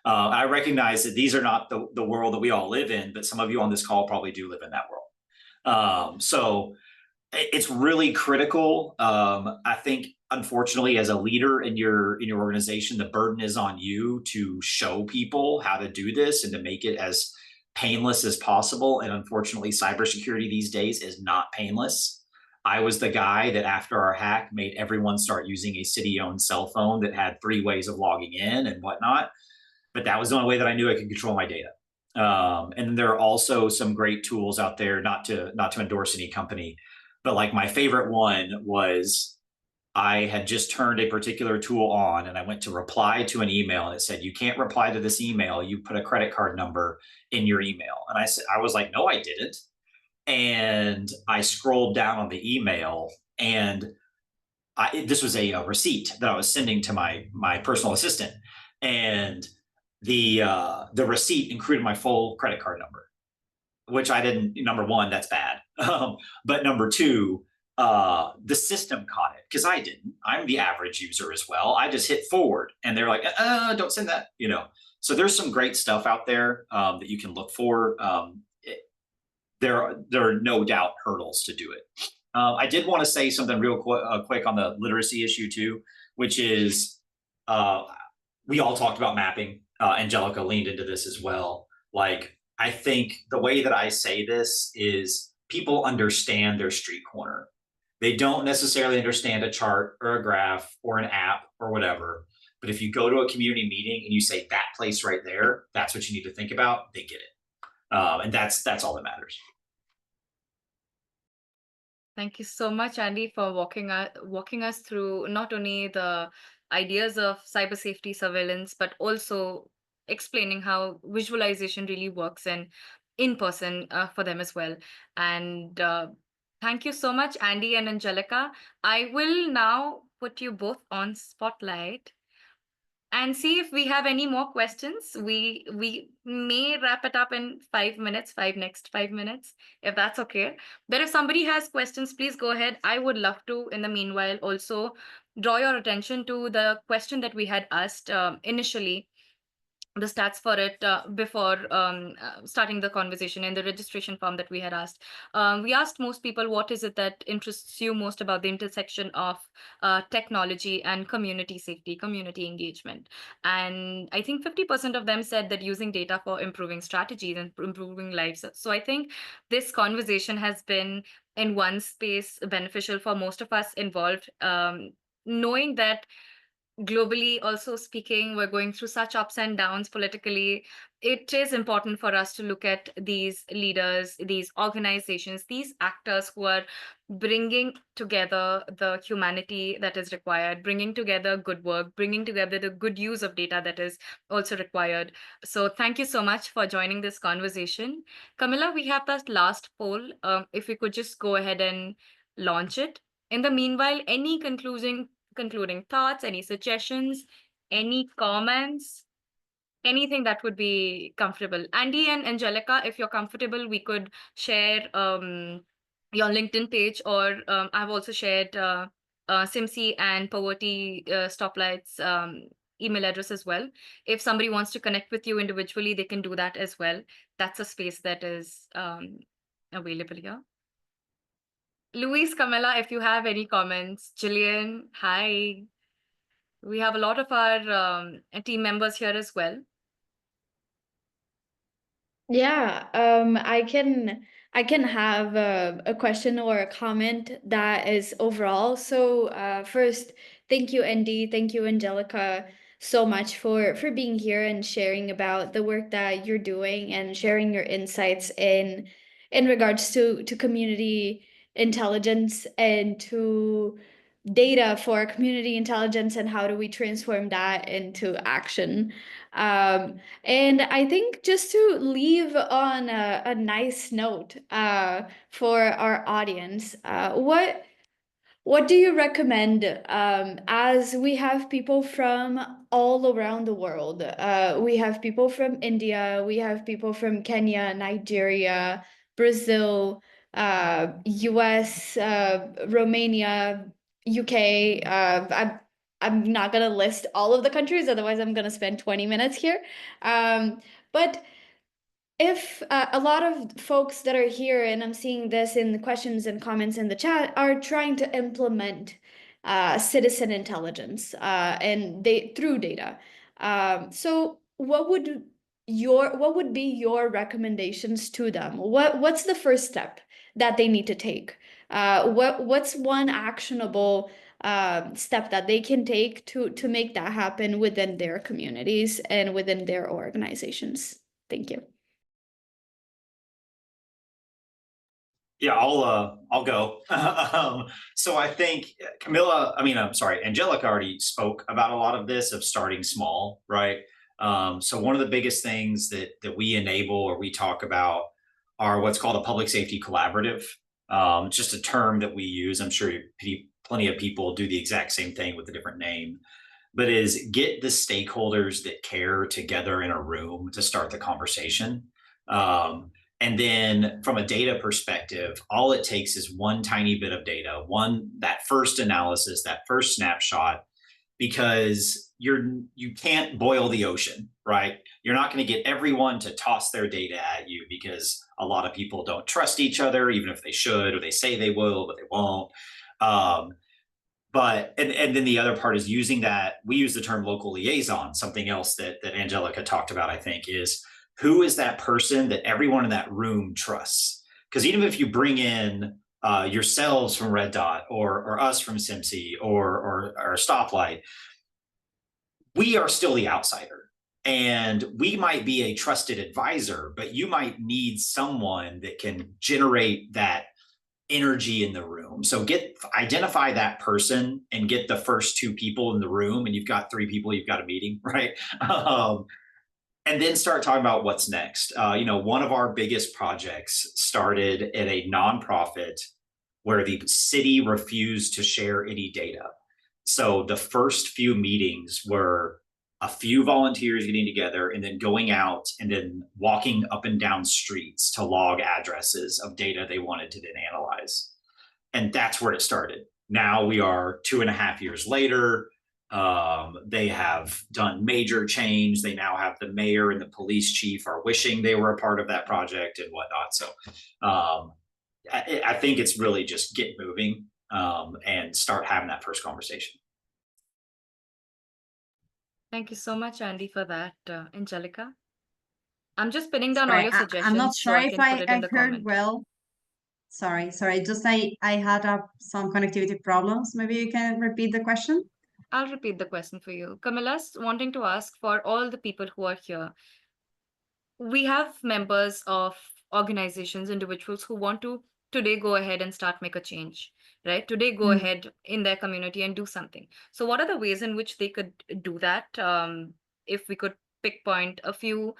I recognize that these are not the world that we all live in, but some of you on this call probably do live in that world. So it's really critical. I think, unfortunately, as a leader in your organization, the burden is on you to show people how to do this and to make it as painless as possible. And unfortunately, cybersecurity these days is not painless. I was the guy that after our hack made everyone start using a city-owned cell phone that had 3 ways of logging in and whatnot. But that was the only way that I knew I could control my data. And there are also some great tools out there, not to endorse any company, but like my favorite one was I had just turned a particular tool on and I went to reply to an email and it said, you can't reply to this email. You put a credit card number in your email. And I was like, no, I didn't. And I scrolled down on the email and this was a receipt that I was sending to my personal assistant. And the receipt included my full credit card number, which I didn't. Number one, that's bad. But number two, the system caught it because I didn't. I'm the average user as well. I just hit forward and they're like, don't send that, So there's some great stuff out there that you can look for. There are no doubt hurdles to do it. I did want to say something real quick on the literacy issue too, which is we all talked about mapping. Angelica leaned into this as well. Like, I think the way that I say this is people understand their street corner. They don't necessarily understand a chart or a graph or an app or whatever. But if you go to a community meeting and you say that place right there, that's what you need to think about, they get it. And that's all that matters.
Thank you so much, Andy, for walking us through not only the ideas of cyber safety surveillance, but also explaining how visualization really works in person for them as well. And thank you so much, Andy and Angelica. I will now put you both on spotlight and see if we have any more questions. We may wrap it up in 5 minutes, next 5 minutes, if that's okay. But if somebody has questions, please go ahead. I would love to, in the meanwhile, also draw your attention to the question that we had asked initially, the stats for it before starting the conversation in the registration form that we had asked. We asked most people, what is it that interests you most about the intersection of technology and community safety, community engagement? And I think 50% of them said that using data for improving strategies and improving lives. So I think this conversation has been, in one space, beneficial for most of us involved, knowing that globally, also speaking, we're going through such ups and downs politically. It is important for us to look at these leaders, these organizations, these actors who are bringing together the humanity that is required, bringing together good work, bringing together the good use of data that is also required. So thank you so much for joining this conversation. Camilla, we have that last poll. If we could just go ahead and launch it. In the meanwhile, any concluding thoughts, any suggestions, any comments, anything that would be comfortable. Andy and Angelica, if you're comfortable, we could share your LinkedIn page, or I've also shared SIMSI and Poverty Stoplight's email address as well. If somebody wants to connect with you individually, they can do that as well. That's a space that is available here. Luis, Camilla, if you have any comments. Jillian, hi. We have a lot of our team members here as well.
Yeah, I can have a question or a comment that is overall. So first, thank you, Andy. Thank you, Angelica, so much for being here and sharing about the work that you're doing and sharing your insights in regards to community intelligence and to data for community intelligence and how do we transform that into action. And I think just to leave on a nice note for our audience, what do you recommend as we have people from all around the world? We have people from India, we have people from Kenya, Nigeria, Brazil, US, Romania, UK. I'm not going to list all of the countries, otherwise, I'm going to spend 20 minutes here. But if a lot of folks that are here, and I'm seeing this in the questions and comments in the chat, are trying to implement citizen intelligence and they through data. So what would be your recommendations to them? What's the first step that they need to take? What's one actionable step that they can take to make that happen within their communities and within their organizations? Thank you.
Yeah, I'll go. So I think Angelica already spoke about a lot of this of starting small, right? So one of the biggest things that we enable or we talk about are what's called a public safety collaborative. Just a term that we use. I'm sure plenty of people do the exact same thing with a different name, but is get the stakeholders that care together in a room to start the conversation. And then from a data perspective, all it takes is one tiny bit of data, that first analysis, that first snapshot, because you can't boil the ocean, right? You're not going to get everyone to toss their data at you because a lot of people don't trust each other, even if they should, or they say they will, but they won't. And then the other part is using that. We use the term local liaison. Something else that Angelica talked about, I think, is who is that person that everyone in that room trusts? Because even if you bring in yourselves from Red Dot or us from SIMSI or Stoplight, we are still the outsider. And we might be a trusted advisor, but you might need someone that can generate that energy in the room. So identify that person and get the first two people in the room, and you've got three people, you've got a meeting, right? And then start talking about what's next. One of our biggest projects started at a nonprofit where the city refused to share any data. So the first few meetings were a few volunteers getting together and then going out and then walking up and down streets to log addresses of data they wanted to then analyze. And that's where it started. Now we are 2.5 years later. They have done major change. They now have the mayor and the police chief are wishing they were a part of that project and whatnot. So I think it's really just get moving and start having that first conversation.
Thank you so much, Andy, for that, Angelica. I'm just pinning down
Sorry,
all your suggestions.
I'm not sure if I heard
comment.
well. Sorry. Just I had some connectivity problems. Maybe you can repeat the question?
I'll repeat the question for you. Camilla's wanting to ask for all the people who are here. We have members of organizations, individuals who want to today go ahead and make a change, right? Today go ahead in their community and do something. So what are the ways in which they could do that? If we could pinpoint a few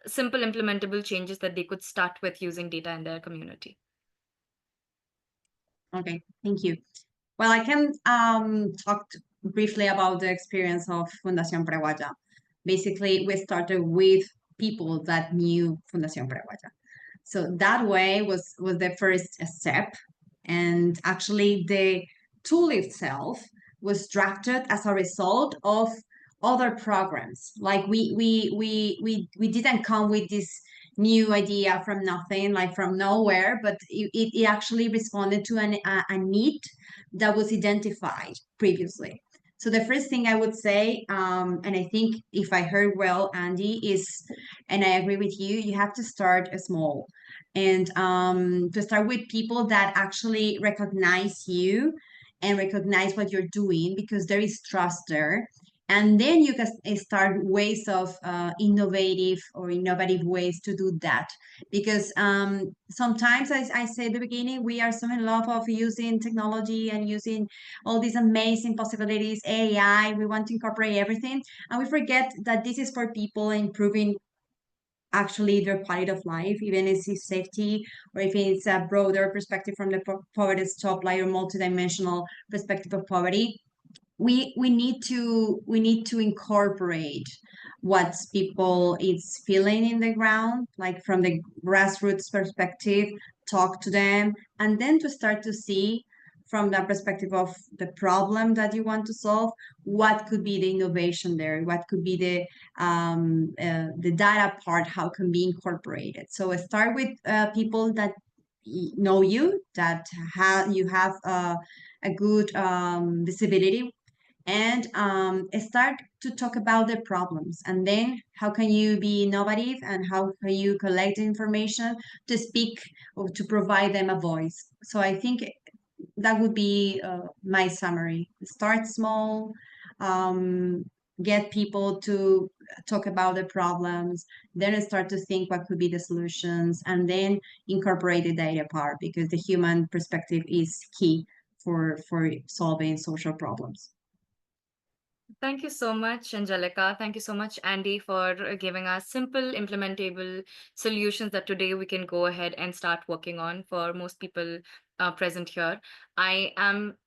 simple implementable changes that they could start with using data in their community.
Okay, thank you. Well, I can talk briefly about the experience of Fundación Paraguaya. Basically, we started with people that knew Fundación Paraguaya. So that way was the first step And actually, the tool itself was drafted as a result of other programs. Like we didn't come with this new idea from nothing, like from nowhere, but it actually responded to a need that was identified previously. So the first thing I would say, and I think if I heard well, Andy, is, and I agree with you, you have to start small, and to start with people that actually recognize you and recognize what you're doing, because there is trust there. And then you can start ways of innovative ways to do that, because sometimes, as I said at the beginning, we are so in love of using technology and using all these amazing possibilities, AI, we want to incorporate everything, and we forget that this is for people improving actually their quality of life, even if it's safety, or if it's a broader perspective from the poverty stoplight or multidimensional perspective of poverty. We need to incorporate what people is feeling in the ground, like from the grassroots perspective, talk to them, and then to start to see from that perspective of the problem that you want to solve, what could be the innovation there, what could be the data part, how can be incorporated. So start with people that know you, that you have a good visibility, and start to talk about the problems, and then how can you be innovative and how can you collect the information to speak or to provide them a voice. So I think that would be my summary. Start small, um, get people to talk about the problems, then start to think what could be the solutions, and then incorporate the data part, because the human perspective is key for solving social problems.
Thank you so much, Angelica. Thank you so much, Andy, for giving us simple, implementable solutions that today we can go ahead and start working on for most people present here. I am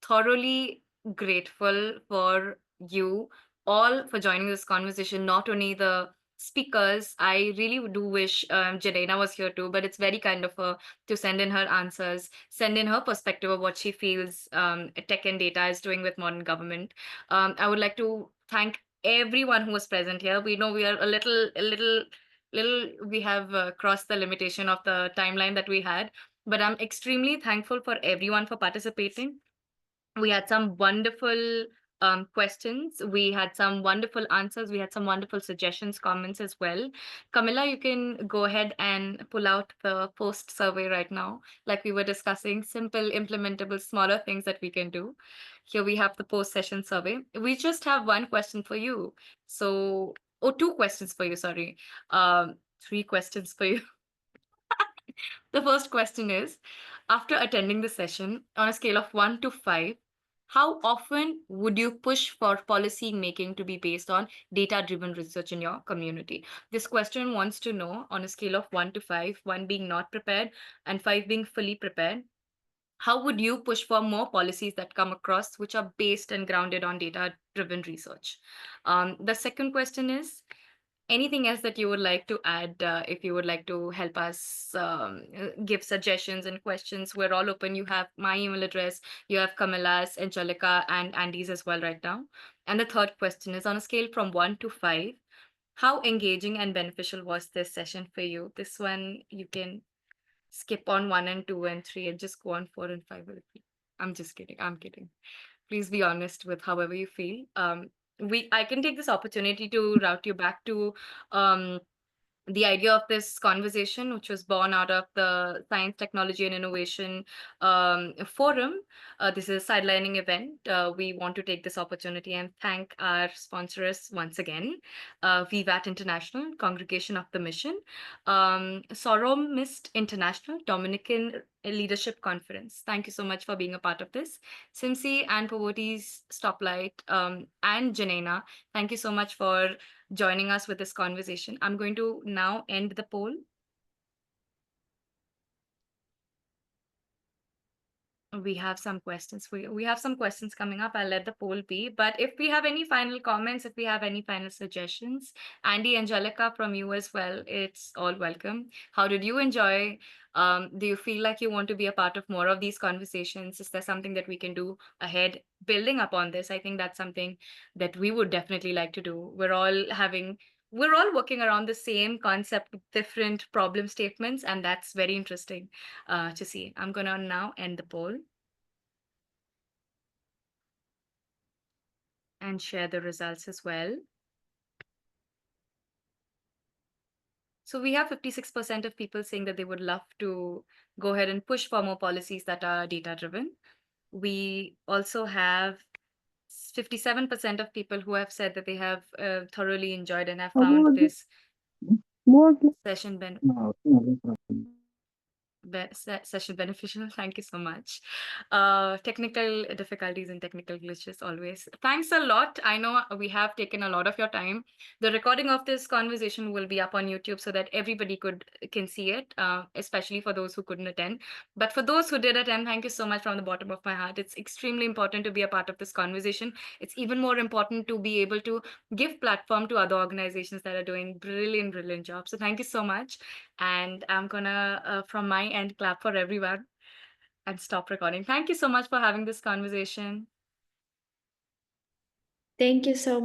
thoroughly grateful for you all for joining this conversation, not only the speakers. I really do wish Jadena was here too, but it's very kind of her to send in her answers, send in her perspective of what she feels tech and data is doing with modern government. I would like to thank everyone who was present here. We know we are we have crossed the limitation of the timeline that we had, but I'm extremely thankful for everyone for participating. We had some wonderful questions. We had some wonderful answers. We had some wonderful suggestions, comments as well. Camilla, you can go ahead and pull out the post survey right now. Like we were discussing, simple, implementable, smaller things that we can do. Here we have the post session survey. We just have one question for you. So, oh, two questions for you, sorry. Three questions for you. The first question is, after attending the session, on a scale of 1 to 5, how often would you push for policy making to be based on data-driven research in your community? This question wants to know, on a scale of 1 to 5, 1 being not prepared and 5 being fully prepared, how would you push for more policies that come across which are based and grounded on data-driven research? The second question is, anything else that you would like to add? If you would like to help us give suggestions and questions, we're all open. You have my email address, you have Camilla's, Angelica, and Andy's as well right now. And the third question is, on a scale from 1 to 5, how engaging and beneficial was this session for you? This one, you can skip on 1 and 2 and 3 and just go on 4 and 5. I'm just kidding. I'm kidding. Please be honest with however you feel. I can take this opportunity to route you back to um, the idea of this conversation, which was born out of the Science, Technology, and Innovation Forum. This is a sidelining event. We want to take this opportunity and thank our sponsors once again, VVAT International, Congregation of the Mission, Sorom Mist International, Dominican Leadership Conference. Thank you so much for being a part of this. Simsi and Poverty's Stoplight, and Janena, thank you so much for joining us with this conversation. I'm going to now end the poll. We have some questions. We have some questions coming up. I'll let the poll be. But if we have any final comments, if we have any final suggestions, Andy, Angelica, from you as well, it's all welcome. How did you enjoy? Do you feel like you want to be a part of more of these conversations? Is there something that we can do ahead, building upon this? I think that's something that we would definitely like to do. We're all working around the same concept with different problem statements, and that's very interesting to see. I'm gonna now end the poll and share the results as well. So we have 56% of people saying that they would love to go ahead and push for more policies that are data-driven. We also have 57% of people who have said that they have thoroughly enjoyed and have found this session session beneficial. Thank you so much. Technical difficulties and technical glitches always. Thanks a lot. I know we have taken a lot of your time. The recording of this conversation will be up on YouTube so that everybody can see it, especially for those who couldn't attend. But for those who did attend, thank you so much from the bottom of my heart. It's extremely important to be a part of this conversation. It's even more important to be able to give platform to other organizations that are doing brilliant jobs. So thank you so much. And I'm gonna, from my end, clap for everyone and stop recording. Thank you so much for having this conversation.
Thank you so